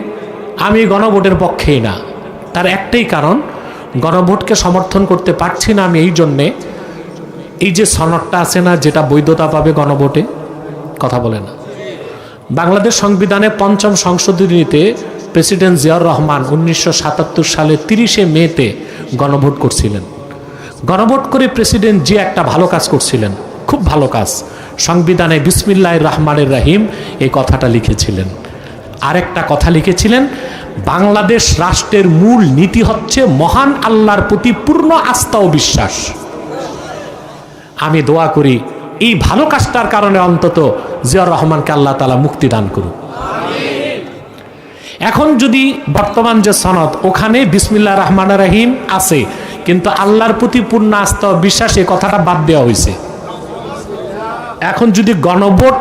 [SPEAKER 1] আমি গণভোটের পক্ষেই না। তার একটাই কারণ, গণভোটকে সমর্থন করতে পারছি না আমি এই জন্যে, এই যে সনদটা আছে না, যেটা বৈধতা পাবে গণভোটে, কথা বলে না। বাংলাদেশ সংবিধানে ৫ম সংশোধনীতে প্রেসিডেন্ট জিয়াউর রহমান 1977 সালে 30শে মেতে গণভোট করছিলেন। গণভোট করে প্রেসিডেন্ট জিয়া একটা ভালো কাজ করছিলেন, খুব ভালো কাজ। সংবিধানে বিসমিল্লাহির রহমানির রহিম এই কথাটা লিখেছিলেন। আরেকটা কথা লিখেছিলেন, বাংলাদেশ রাষ্ট্রের মূল নীতি হচ্ছে মহান আল্লাহর প্রতি পূর্ণ আস্থা ও বিশ্বাস। আমি দোয়া করি এই ভালো কাজটার কারণে অন্তত জিয়াউর রহমানকে আল্লাহ তাআলা মুক্তি দান করুন। এখন যদি বর্তমান যে সনদ ওখানে বিসমিল্লাহির রহমানির রহিম আছে, কিন্তু আল্লাহর প্রতি পূর্ণ আস্থা ও বিশ্বাস এই কথাটা বাদ দেওয়া হয়েছে। এখন যদি গণভোট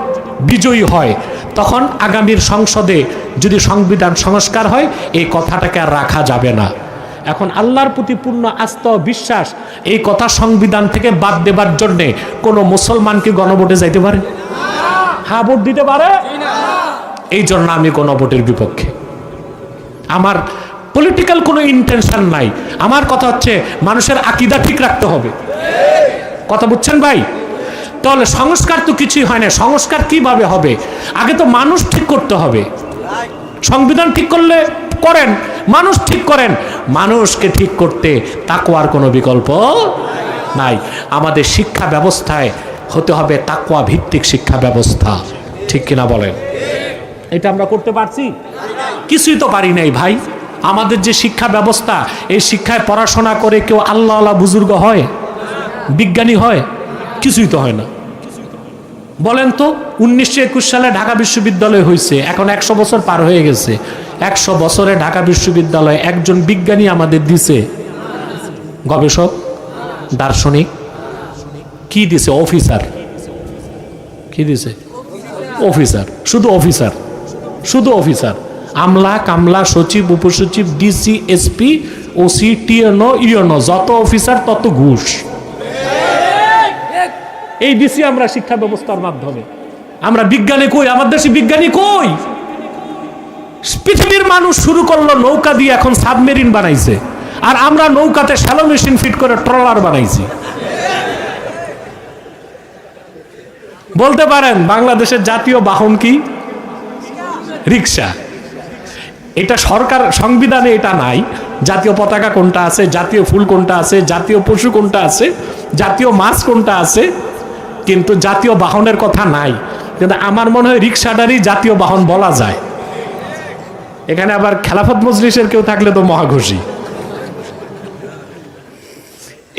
[SPEAKER 1] বিজয়ী হয়, তখন আগামীর সংসদে যদি সংবিধান সংস্কার হয় এই কথাটাকে আর রাখা যাবে না। এখন আল্লাহর প্রতি পূর্ণ আস্থা ও বিশ্বাস এই কথা সংবিধান থেকে বাদ দেবার জন্যে কোনো মুসলমান কি গণভোটে যাইতে পারে? হ্যাঁ, ভোট দিতে পারে। এই জন্য আমি গণভোটের বিপক্ষে। আমার পলিটিক্যাল কোনো ইন্টেনশন নাই। আমার কথা হচ্ছে মানুষের আকীদা ঠিক রাখতে হবে। কথা বুঝছেন ভাই? তাহলে সংস্কার তো কিছুই হয় না। সংস্কার কিভাবে হবে? আগে তো মানুষ ঠিক করতে হবে। সংবিধান ঠিক করলে করেন, মানুষ ঠিক করেন। মানুষকে ঠিক করতে তাকওয়ার কোনো বিকল্প নাই। আমাদের শিক্ষা ব্যবস্থায় হতে হবে তাকওয়া ভিত্তিক শিক্ষা ব্যবস্থা। ঠিক কিনা বলেন? এটা আমরা করতে পারছি? কিছুই তো পারি নাই ভাই। আমাদের যে শিক্ষা ব্যবস্থা, এই শিক্ষায় পড়াশোনা করে কেউ আল্লাহওয়ালা বুজুর্গ হয়, বিজ্ঞানী হয়? কিছুই তো হয় না। বলেন তো, 1921 সালে ঢাকা বিশ্ববিদ্যালয় হয়েছে, এখন 100 বছর পার হয়ে গেছে। 100 বছরে ঢাকা বিশ্ববিদ্যালয় একজন বিজ্ঞানী আমাদের দিছে? গবেষক, দার্শনিক কি দিছে? অফিসার। কি দিছে? অফিসার। শুধু অফিসার, শুধু অফিসার। আমলা, কামলা, সচিব, উপসচিব, DC, SP, OC, TNO, UNO, যত অফিসার তত ঘুষ। এই দিছি আমরা শিক্ষা ব্যবস্থার মাধ্যমে। আমরা বিজ্ঞানী কই? আমার দেশে বিজ্ঞানী কই? পৃথিবীর মানুষ শুরু করলো নৌকা দিয়ে, এখন সাবমেরিন বানাইছে, আর আমরা নৌকাতে শ্যালো মেশিন ফিট করে ট্রলার বানাইছি। বলতে পারেন বাংলাদেশের জাতীয় বাহন কি? রিক্সা। এটা সরকার সংবিধানে এটা নাই। জাতীয় পতাকা কোনটা আছে, জাতীয় ফুল কোনটা আছে, জাতীয় পশু কোনটা আছে, জাতীয় মাছ কোনটা আছে, কিন্তু জাতীয় বাহনের কথা নাই। কিন্তু আমার মনে হয় রিক্সাটারই জাতীয় বাহন বলা যায়। এখানে আবার খেলাফত মজলিসের কেউ থাকলে তো মহাখুশি।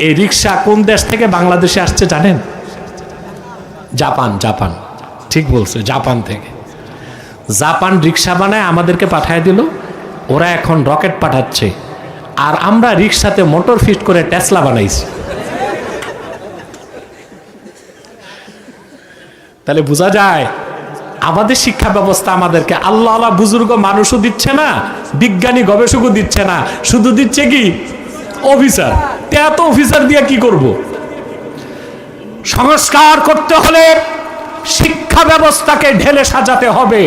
[SPEAKER 1] এই রিক্সা কোন দেশ থেকে বাংলাদেশে আসছে জানেন? জাপান। জাপান, ঠিক বলছে, জাপান থেকে। জাপান রিক্সা বানায় আমাদেরকে পাঠায় দিল। ওরা এখন রকেট পাঠাচ্ছে, আর আমরা রিক্সাতে মোটর ফিট করে টেসলা বানাইছি। তাহলে বোঝা যায় আমাদের শিক্ষা ব্যবস্থা আমাদেরকে আল্লাহ বুজুর্গ মানুষও দিচ্ছে না, বিজ্ঞানী গবেষকও দিচ্ছে না, শুধু দিচ্ছে কি? অফিসার। এত অফিসার দিয়ে কি করব? সংস্কার করতে হলে শিক্ষা ব্যবস্থাকে ঢেলে সাজাতে হবে।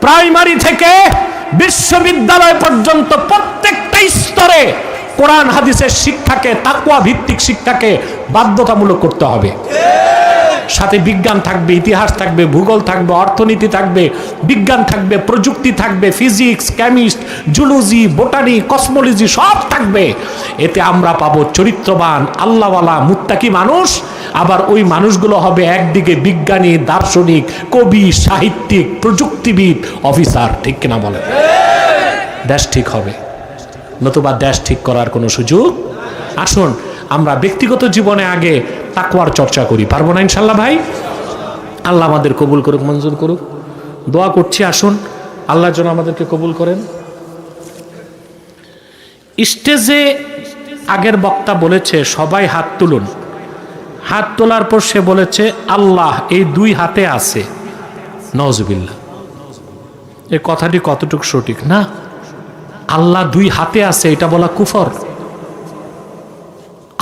[SPEAKER 1] প্রাইমারি থেকে বিশ্ববিদ্যালয় পর্যন্ত প্রত্যেকটা স্তরে কোরআন হাদিসের শিক্ষাকে, তাকওয়া ভিত্তিক শিক্ষাকে বাধ্যতামূলক করতে হবে। সাথে বিজ্ঞান থাকবে, ইতিহাস থাকবে, ভূগোল থাকবে, অর্থনীতি থাকবে, বিজ্ঞান থাকবে, প্রযুক্তি থাকবে, physics, chemist, zoology, botany, cosmology সব থাকবে। এতে আমরা পাবো চরিত্রবান, আল্লাহওয়ালা, মুত্তাকি মানুষ। আবার ওই মানুষগুলো হবে একদিকে বিজ্ঞানী, দার্শনিক, কবি, সাহিত্যিক, প্রযুক্তিবিদ, অফিসার। ঠিক কিনা বলেন? দেশ ঠিক হবে, নতুবা দেশ ঠিক করার কোনো সুযোগ। আসুন আমরা ব্যক্তিগত জীবনে আগে তাকওয়ার চর্চা করি। পারবো না ইনশাল্লাহ ভাই? আল্লাহ আমাদের কবুল করুক, মঞ্জুর করুক। দোয়া করছি, আসুন আল্লাহ যেন আমাদেরকে কবুল করেন। স্টেজে আগের বক্তা বলেছে সবাই হাত তুলুন। হাত তোলার পর সে বলেছে আল্লাহ এই দুই হাতে আছে। নওজুবিল্লাহ। এই কথাটি কতটুকু সঠিক? না, আল্লাহ দুই হাতে আছে এটা বলা কুফর।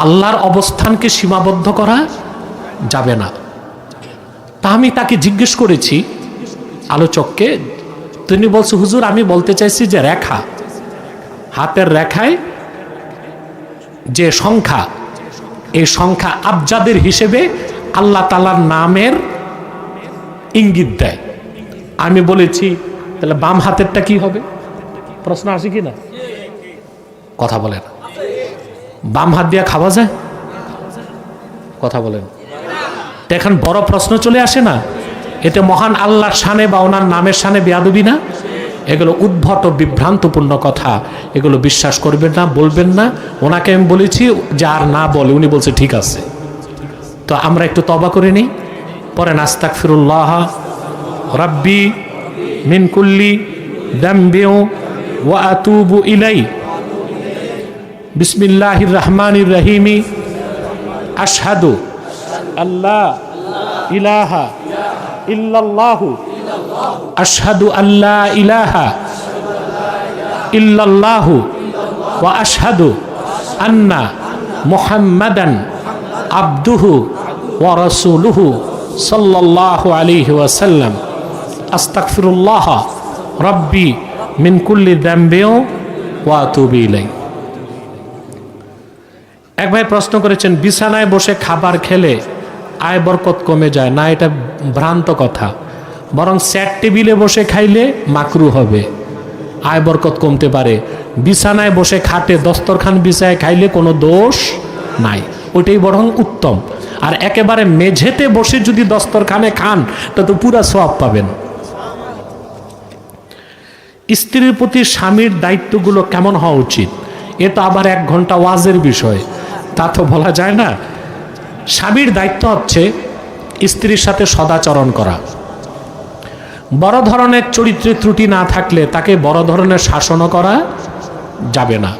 [SPEAKER 1] আল্লাহর অবস্থানকে সীমাবদ্ধ করা যাবে না। তা আমি তাকে জিজ্ঞেস করেছি আলোচককে, তিনি বলছে হুজুর আমি বলতে চাইছি যে রেখা, হাতের রেখায় যে সংখ্যা, এই সংখ্যা আবজাদের হিসেবে আল্লাহ তাআলার নামের ইঙ্গিত দেয়। আমি বলেছি তাহলে বাম হাতেরটা কি হবে? প্রশ্ন আসে কি না? কথা বলেন। বাম হাত দিয়ে খাওয়া যায়? কথা বলেন। এখন বড় প্রশ্ন চলে আসে না, এতে মহান আল্লাহর শানে বা ওনার নামের শানে বেয়াদবি না? এগুলো উদ্ভট ও বিভ্রান্তপূর্ণ কথা, এগুলো বিশ্বাস করবেন না, বলবেন না। ওনাকে আমি বলেছি যে আর না বলে, উনি বলছে ঠিক আছে। তো আমরা একটু তওবা করে নিই, পরে আস্তাগফিরুল্লাহ রাব্বি মিন কুল্লি যামবি ওয়া আতুবু ইলাই। বিসমিল্লাহির রহমানির রহিম। আশহাদু আল্লাহ ইলাহা ইল্লাল্লাহু আশহাদু আল্লা ইলাহা ইল্লাল্লাহু ওয়া আশহাদু আন্না মুহাম্মাদান আবদুহু ওয়া রাসূলুহু সাল্লাল্লাহু আলাইহি ওয়াসাল্লাম। আস্তাগফিরুল্লাহ রাব্বি মিন কুল্লি যামবি ওয়া আতুবু ইলাই। এক ভাই প্রশ্ন করেছেন, বিছানায় বসে খাবার খেলে আয় বরকত কমে যায় না? এটা ভ্রান্ত কথা, বরং চেয়ার টেবিলে বসে খাইলে মাকরু হবে, আয় বরকত কমতে পারে। বিছানায় বসে খাটে দস্তরখান বিছায় খাইলে কোনো দোষ নাই, ওইটাই বরং উত্তম। আর একেবারে মেঝেতে বসে যদি দস্তরখানে খান তা তো পুরা সওয়াব পাবেন। স্ত্রীর প্রতি স্বামীর দায়িত্বগুলো কেমন হওয়া উচিত, এটা আবার 1 ঘন্টা ওয়াজের বিষয়, তা তো বলা যায় না। স্বামীর দায়িত্ব হচ্ছে স্ত্রীর সাথে সদাচরণ করা। বড় ধরনের চরিত্রের ত্রুটি না থাকলে তাকে বড় ধরনের শাসনও করা যাবে না।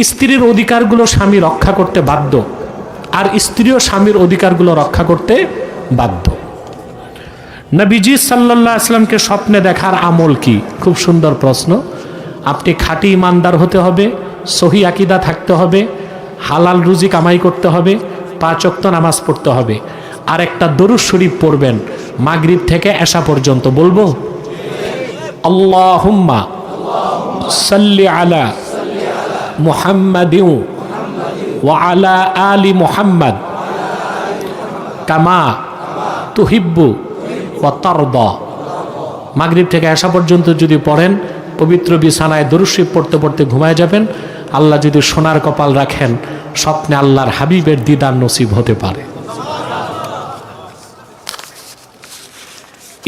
[SPEAKER 1] স্ত্রীর অধিকারগুলো স্বামী রক্ষা করতে বাধ্য, আর স্ত্রীও স্বামীর অধিকারগুলো রক্ষা করতে বাধ্য। নবীজি সাল্লাল্লাহু আলাইহি ওয়াসাল্লামকে স্বপ্নে দেখার আমল কি? খুব সুন্দর প্রশ্ন। আপনি খাঁটি ইমানদার হতে হবে, সহি আকীদা থাকতে হবে, হালাল রুজি কামাই করতে হবে, 5 ওয়াক্ত নামাজ পড়তে হবে, আর একটা দরুদ শরীফ পড়বেন মাগরিব থেকে এশা পর্যন্ত। বলবো আল্লাহুম্মা সাল্লি আলা মুহাম্মাদিন ওয়া আলা আলি মুহাম্মাদ কামা তুহিব্বু ওয়া তারদা। মাগরিব থেকে এশা পর্যন্ত যদি পড়েন, পবিত্র বিছানায় দরুদ শরীফ পড়তে পড়তে ঘুমায় যাবেন। আল্লাহ যদি সোনার কপাল রাখেন, স্বপ্নে আল্লাহর হাবিবের দিদার নসিব হতে পারে।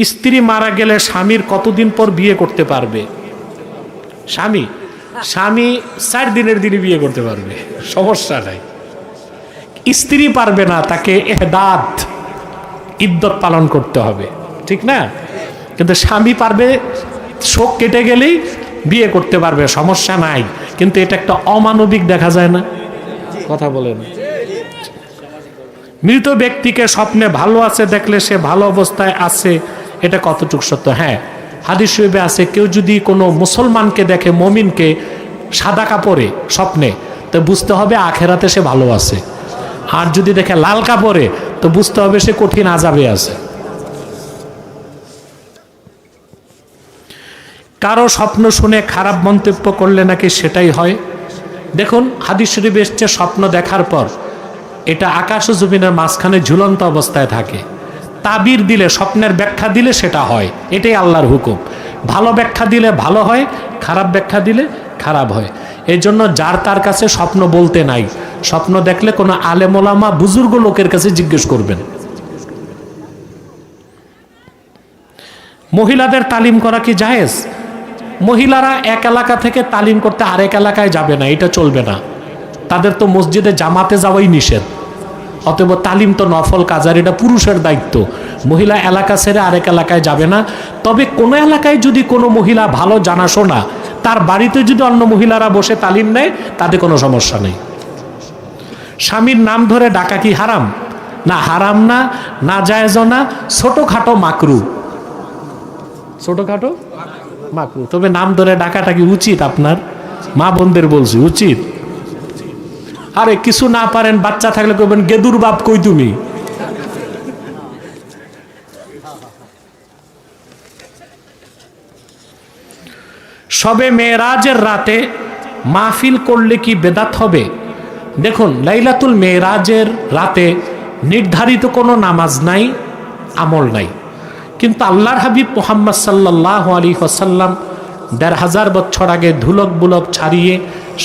[SPEAKER 1] স্ত্রী মারা গেলে স্বামীর কতদিন পর বিয়ে করতে পারবে? স্বামী 4 দিনের দিনই বিয়ে করতে পারবে, সমস্যা নাই। স্ত্রী পারবে না, তাকে এহদাদ ইদ্দত পালন করতে হবে, ঠিক না? কিন্তু স্বামী পারবে, শোক কেটে গেলেই বিয়ে করতে পারবে, সমস্যা নাই। কিন্তু এটা একটা অমানবিক দেখা যায় না? কথা বলেন। মৃত ব্যক্তিকে স্বপ্নে ভালো আছে দেখলে সে ভালো অবস্থায় আছে, এটা কতটুকু সত্য? হ্যাঁ, হাদিস শরীফে আছে, কেউ যদি কোনো মুসলমানকে দেখে, মুমিনকে সাদা কাপড়ে স্বপ্নে, তো বুঝতে হবে আখেরাতে সে ভালো আছে। আর যদি দেখে লাল কাপড়ে, তো বুঝতে হবে সে কঠিন আযাবে আছে। কারো স্বপ্ন শুনে খারাপ মন্তব্য করলে নাকি সেটাই হয়। দেখুন, হাদিস শরীফে এসেছে স্বপ্ন দেখার পর এটা আকাশ ও জমিনের মাঝখানে ঝুলন্ত অবস্থায় থাকে। তাবির দিলে, স্বপ্নের ব্যাখ্যা দিলে সেটা হয়, এটাই আল্লাহর হুকুম। ভালো ব্যাখ্যা দিলে ভালো হয়, খারাপ ব্যাখ্যা দিলে খারাপ হয়। এই জন্য যার তার কাছে স্বপ্ন বলতে নাই। স্বপ্ন দেখলে কোনো আলেম ওলামা বুজুর্গ লোকের কাছে জিজ্ঞেস করবেন। মহিলাদের তালিম করা কি জায়েজ? মহিলারা এক এলাকা থেকে তালিম করতে আরেক এলাকায় যাবে না, এটা চলবে না। তাদের তো মসজিদে জামাতে যাওয়াই নিষেধ। অতএব তালিম তো নফল কাজ, আর এটা পুরুষের দায়িত্ব। মহিলা এলাকা ছেড়ে আরেক এলাকায় যাবে না। তবে কোনো এলাকায় যদি কোনো মহিলা ভালো জানাশোনা, তার বাড়িতে যদি অন্য মহিলারা বসে তালিম নেয়, তাতে কোনো সমস্যা নেই। স্বামীর নাম ধরে ডাকা কি হারাম? না, হারাম না, না জায়েজও না, ছোটখাটো মাকরু। ছোটখাটো মাকরু। তবে নাম ধরে ডাকাটা কি উচিত? আপনার মা বোনদের বলছি, উচিত। আরে কিছু না পারেন, বাচ্চা থাকলে কইবেন গেদুর বাপ কই তুমি। শবে মেরাজের রাতে মাহফিল করলে কি বেদাত হবে? দেখুন, লাইলাতুল মেরাজের রাতে নির্ধারিত কোনো নামাজ নাই, আমল নাই। কিন্তু আল্লাহর হাবিব মুহাম্মদ সাল্লাল্লাহু আলাইহি ওয়াসাল্লাম 1500 বছর আগে ধুলক বুলক ছাড়িয়ে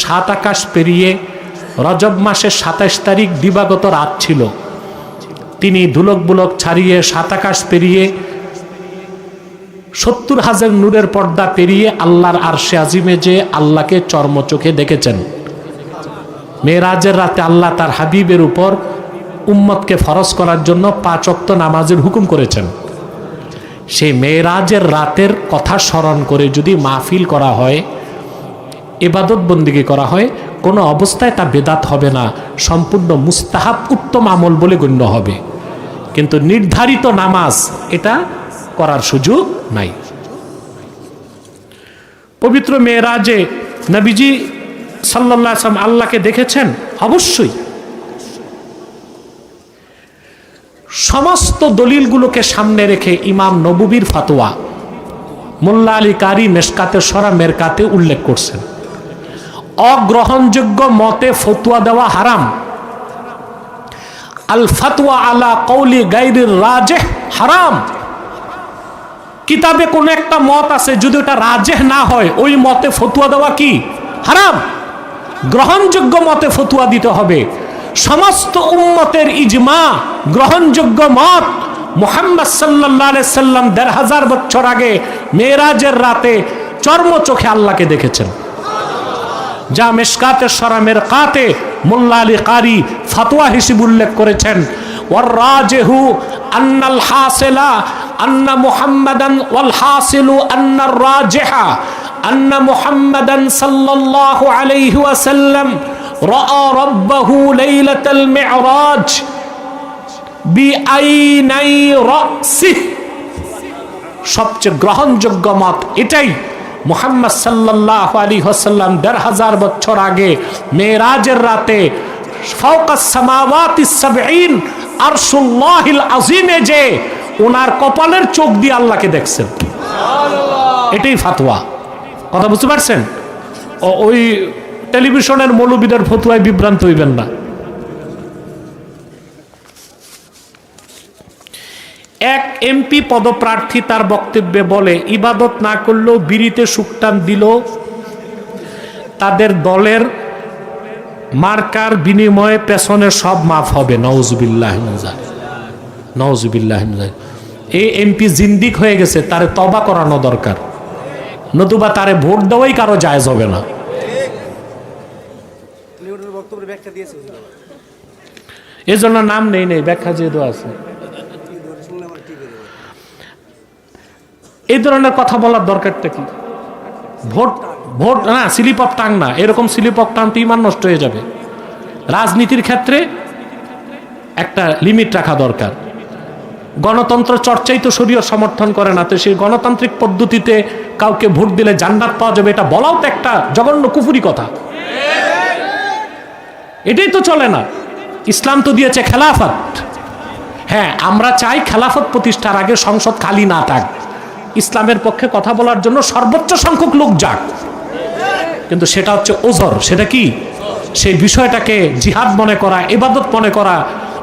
[SPEAKER 1] 7 আকাশ পেরিয়ে রজব মাসের 27 তারিখ দিবাগত রাত ছিল। তিনি ধুলক বুলক ছাড়িয়ে 7 আকাশ পেরিয়ে 70,000 নূরের পর্দা পেরিয়ে আল্লাহর আরশে আজিমে যে আল্লাহকে চর্মচোখে দেখেছেন। মেরাজের রাতে আল্লাহ তার হাবিবের উপর উম্মতকে ফরজ করার জন্য 5 ওয়াক্ত নামাজের হুকুম করেছেন। সেই মেরাজের রাতের কথা স্মরণ করে যদি মাহফিল করা হয়, ইবাদত বন্দিগি করা হয়, কোনো অবস্থায় তা বেদাত হবে না, সম্পূর্ণ মুস্তাহাব উত্তম আমল বলে গণ্য হবে। কিন্তু নির্ধারিত নামাজ এটা করার সুযোগ নাই। পবিত্র মেরাজে নবীজি সাল্লাল্লাহু আলাইহি ওয়াসাল্লাম আল্লাহকে দেখেছেন, অবশ্যই। সমস্ত দলিলগুলোকে সামনে রেখে ইমাম নববীর ফতোয়া মোল্লা আলী কারি মেশকাতে সরা মেরকাতে উল্লেখ করছেন, অগ্রহণযোগ্য মতে ফতোয়া দেওয়া হারাম। আল ফাতওয়া আলা কওলি গায়রির রাজিহ হারাম। কিতাবে কোন একটা মত আছে, যদি ওটা রাজিহ না হয় ওই মতে ফতোয়া দেওয়া কি হারাম। গ্রহণযোগ্য মতে ফতোয়া দিতে হবে। সমস্ত উম্মতের ইজমা গ্রহণযোগ্য মত, মুহাম্মদ সাল্লাল্লাহু আলাইহি সাল্লাম 1500 বছর আগে মেরাজের রাতে চর্মচোখে আল্লাহকে দেখেছেন। যা মিশকাতে সরা মেরকাতে মোল্লা আলী কারি ফতোয়া হিসেবে উল্লেখ করেছেন, ওয়ার রাজিহু আন্নাল হাসিলা আন্না মুহাম্মাদান ওয়াল হাসিলু আন্নার রাজিহা আন্না মুহাম্মাদান সাল্লাল্লাহু আলাইহি ওয়াসাল্লাম রাআ রাব্বাহু লাইলাতাল মি'রাজ বিআইনাই রাসিহি। সবচেয়ে গ্রহণযোগ্য মত এটাই, মুহাম্মদ সাল্লাল্লাহু আলাইহি ওয়াসাল্লাম 1500 বছর আগে মেরাজের রাতে ফাওকাস সামাওয়াতিস সাবঈন আরশুল্লাহিল আযীমে যে ওনার কপালের চোখ দিয়ে আল্লাহকে দেখছেন। সুবহানাল্লাহ। এটাই ফতোয়া। কথা বুঝতে পারছেন? ওই টেলিভিশনের মৌলবীদের ফতোয়ায় বিভ্রান্ত হইবেন না। এক এমপি পদপ্রার্থী তার বক্তব্যে বলে, ইবাদত না করলেও বিড়িতে সুকটান দিল তাদের দলের মার্কার বিনিময়ে পেছনে সব মাফ হবে। নাউজুবিল্লাহ নাউজুবিল্লাহ। এই এমপি জিন্দিক হয়ে গেছে, তারে তওবা করানো দরকার, নতুবা তারে ভোট দেওয়াই কারো জায়েজ হবে না। এজন্য নাম নেই ব্যাখ্যা যেহেতু আছে। এই ধরনের কথা বলার দরকারটা কি? ভোট না, স্লিপ অফ টাং না, এরকম স্লিপ অফ টাং তো ইমান নষ্ট হয়ে যাবে। রাজনীতির ক্ষেত্রে একটা লিমিট রাখা দরকার। গণতন্ত্র চর্চাই তো শরীয়ত সমর্থন করে না, তো সেই গণতান্ত্রিক পদ্ধতিতে কাউকে ভোট দিলে জান্নাত পাওয়া যাবে, এটা বলাও তো একটা জঘন্য কুফরি কথা। এটাই তো চলে না। ইসলাম তো দিয়েছে খেলাফত। হ্যাঁ, আমরা চাই খেলাফত প্রতিষ্ঠার আগে সংসদ খালি না থাক, ইসলামের পক্ষে কথা বলার জন্য সর্বোচ্চ সংখ্যক লোক যাক, কিন্তু সেটা হচ্ছে ওজর। সেটা কি? সেই বিষয়টাকে জিহাদ মনে করা, ইবাদত মনে করা,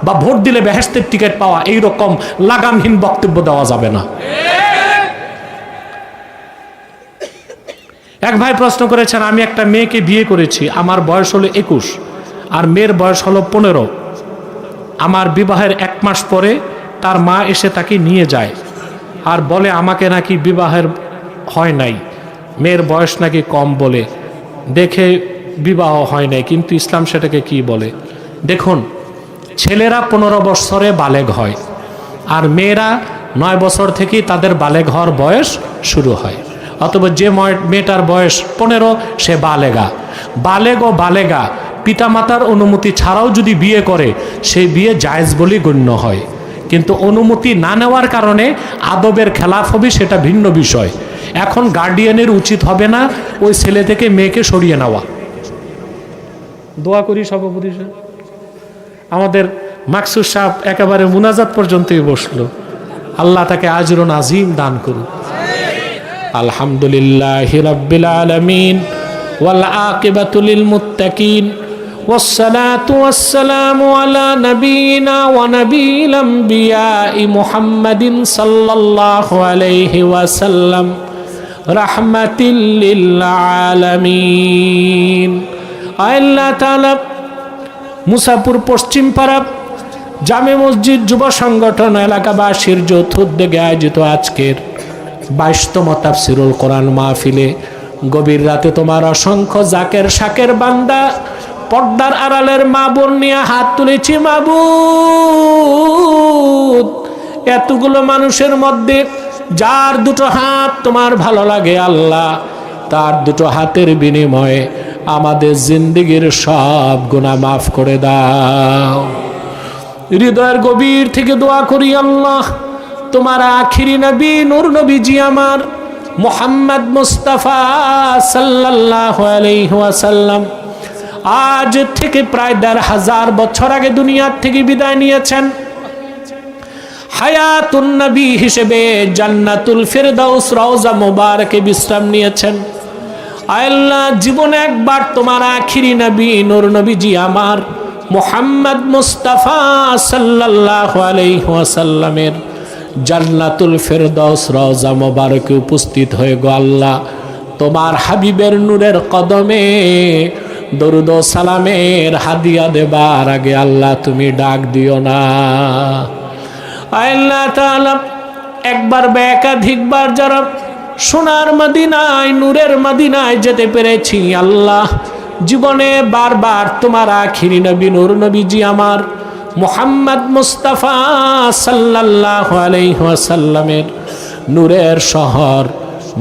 [SPEAKER 1] বা ভোট দিলে বেহেশতের টিকিট পাওয়া, এই রকম লাগামহীন বক্তব্য দেওয়া যাবে না। এক ভাই প্রশ্ন করেছেন, আমি একটা মেয়েকে বিয়ে করেছি, আমার বয়স হলো 21 আর মেয়ের বয়স হলো 15। আমার বিবাহের 1 মাস পরে তার মা এসে তাকে নিয়ে যায় আর বলে আমাকে নাকি বিবাহের হয় নাই, মেয়ের বয়স নাকি কম বলে, দেখে বিবাহ হয় নাই, কিন্তু ইসলাম সেটাকে কি বলে? দেখুন, ছেলেরা 15 বছরে বালেগ হয় আর মেয়েরা 9 বছর থেকেই তাদের বালেগ হওয়ার বয়স শুরু হয়। অথবা যে মেয়েটার বয়স 15 সে বালেগা। বালেগ ও বালেগা পিতামাতার অনুমতি ছাড়াও যদি বিয়ে করে, সেই বিয়ে জায়েজ বলে গণ্য হয়। কিন্তু অনুমতি না নেওয়ার কারণে আদবের খেলাফ হবে, সেটা ভিন্ন বিষয়। এখন গার্ডিয়ানের উচিত হবে না ওই ছেলে থেকে মেয়েকে সরিয়ে নেওয়া। দোয়া করি সভাপতি সাহেব, আমাদের মাকসুদ সাহেব একেবারে মুনাজাত পর্যন্তই বসলো, আল্লাহ তাকে আজরুন আজিম দান করুন। আলহামদুলিল্লাহি রাব্বিল আলামিন ওয়াল আকিবাতু লিল মুত্তাকিন والصلاة والسلام على نبينا ونبي الأنبياء محمد صلى الله عليه وسلم রাহমাতিল লিল আলামিন। আল্লাহ তাআলা মুসাপুর পশ্চিম পাড়া জামে মসজিদ যুব সংগঠন এলাকাবাসীর যৌথ উদ্যোগে আয়োজিত আজকের 22তম তাফসীরুল কোরআন মাহফিলে গভীর রাতে তোমার অসংখ্য জাকের শাকের বান্দা পর্দার আড়ালের মা বোন নিয়ে হাত তুলেছি মাবুদ। এতগুলো মানুষের মধ্যে যার দুটো হাত তোমার ভালো লাগে আল্লাহ, তার দুটো হাতের বিনিময়ে আমাদের জিন্দেগির সব গুনাহ মাফ করে দাও। হৃদয়ের গভীর থেকে দোয়া করি আল্লাহ, তোমার আখিরি নবী নূর নবীজি আমার মুহাম্মদ মুস্তাফা সাল্লাল্লাহু আলাইহি ওয়াসাল্লাম আজ থেকে প্রায় ১৫০০ বছর আগে দুনিয়ার থেকে বিদায় নিয়েছেন। হায়াতুন নবী হিসেবে জান্নাতুল ফিরদাউস রওজা মুবারকে বিশ্রাম নিয়েছেন। আল্লাহ, জীবনে একবার তোমার আখিরি নবী নূর নবীজি আমার মুহাম্মদ মুস্তাফা সাল্লাল্লাহু আলাইহি ওয়াসাল্লামের জান্নাতুল ফিরদাউস রওজা মুবারকে উপস্থিত হয়ে গো আল্লাহ, তোমার হাবিবের নূরের কদমে দরুদ ও সালামের হাদিয়া দেবার আগে আল্লাহ তুমি ডাক দিও না। আল্লাহ তাআলা একবার বা একাধিকবার যারা সোনার মদিনায় নূরের মদিনায় যেতে পেরেছি আল্লাহ, জীবনে বারবার তোমার আখিরি নবী নূর নবীজি আমার মুহাম্মদ মুস্তাফা সাল্লাল্লাহু আলাইহি ওয়াসাল্লামের নূরের শহর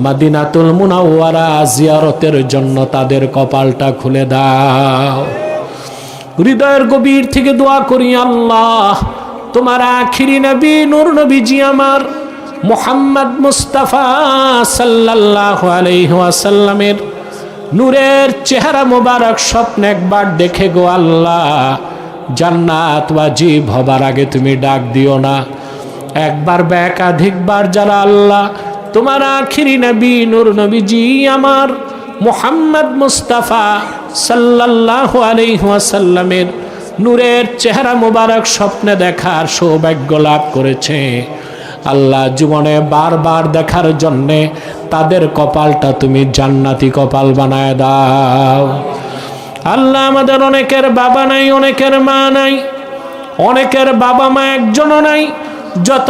[SPEAKER 1] মদিনাতুল মুনাওয়ারা জিয়ারতের জন্য তাদের কপালটা খুলে দাও। হৃদয়ের গভীর থেকে দোয়া করি আল্লাহ, তোমার আখিরি নবী নূর নবীজি আমার মুহাম্মদ মুস্তাফা সাল্লাল্লাহু আলাইহি ওয়াসাল্লামের নূরের চেহারা মোবারক স্বপ্নে একবার দেখে গো আল্লাহ, জান্নাত ওয়াজিব হবার আগে তুমি ডাক দিও না। একবার বা একাধিকবার যারা আল্লাহ তোমার আখিরি নবী নূর নবীজি আমার মুহাম্মদ মুস্তাফা সাল্লাল্লাহু আলাইহি ওয়াসাল্লামের নূরের চেহারা মোবারক স্বপ্নে দেখার সৌভাগ্য লাভ করেছে আল্লাহ, জীবনে বারবার দেখার জন্যে তাদের কপালটা তুমি জান্নাতি কপাল বানায় দাও। আল্লাহ, আমাদের অনেকের বাবা নাই, অনেকের মা নাই, অনেকের বাবা মা একজনও নাই, যত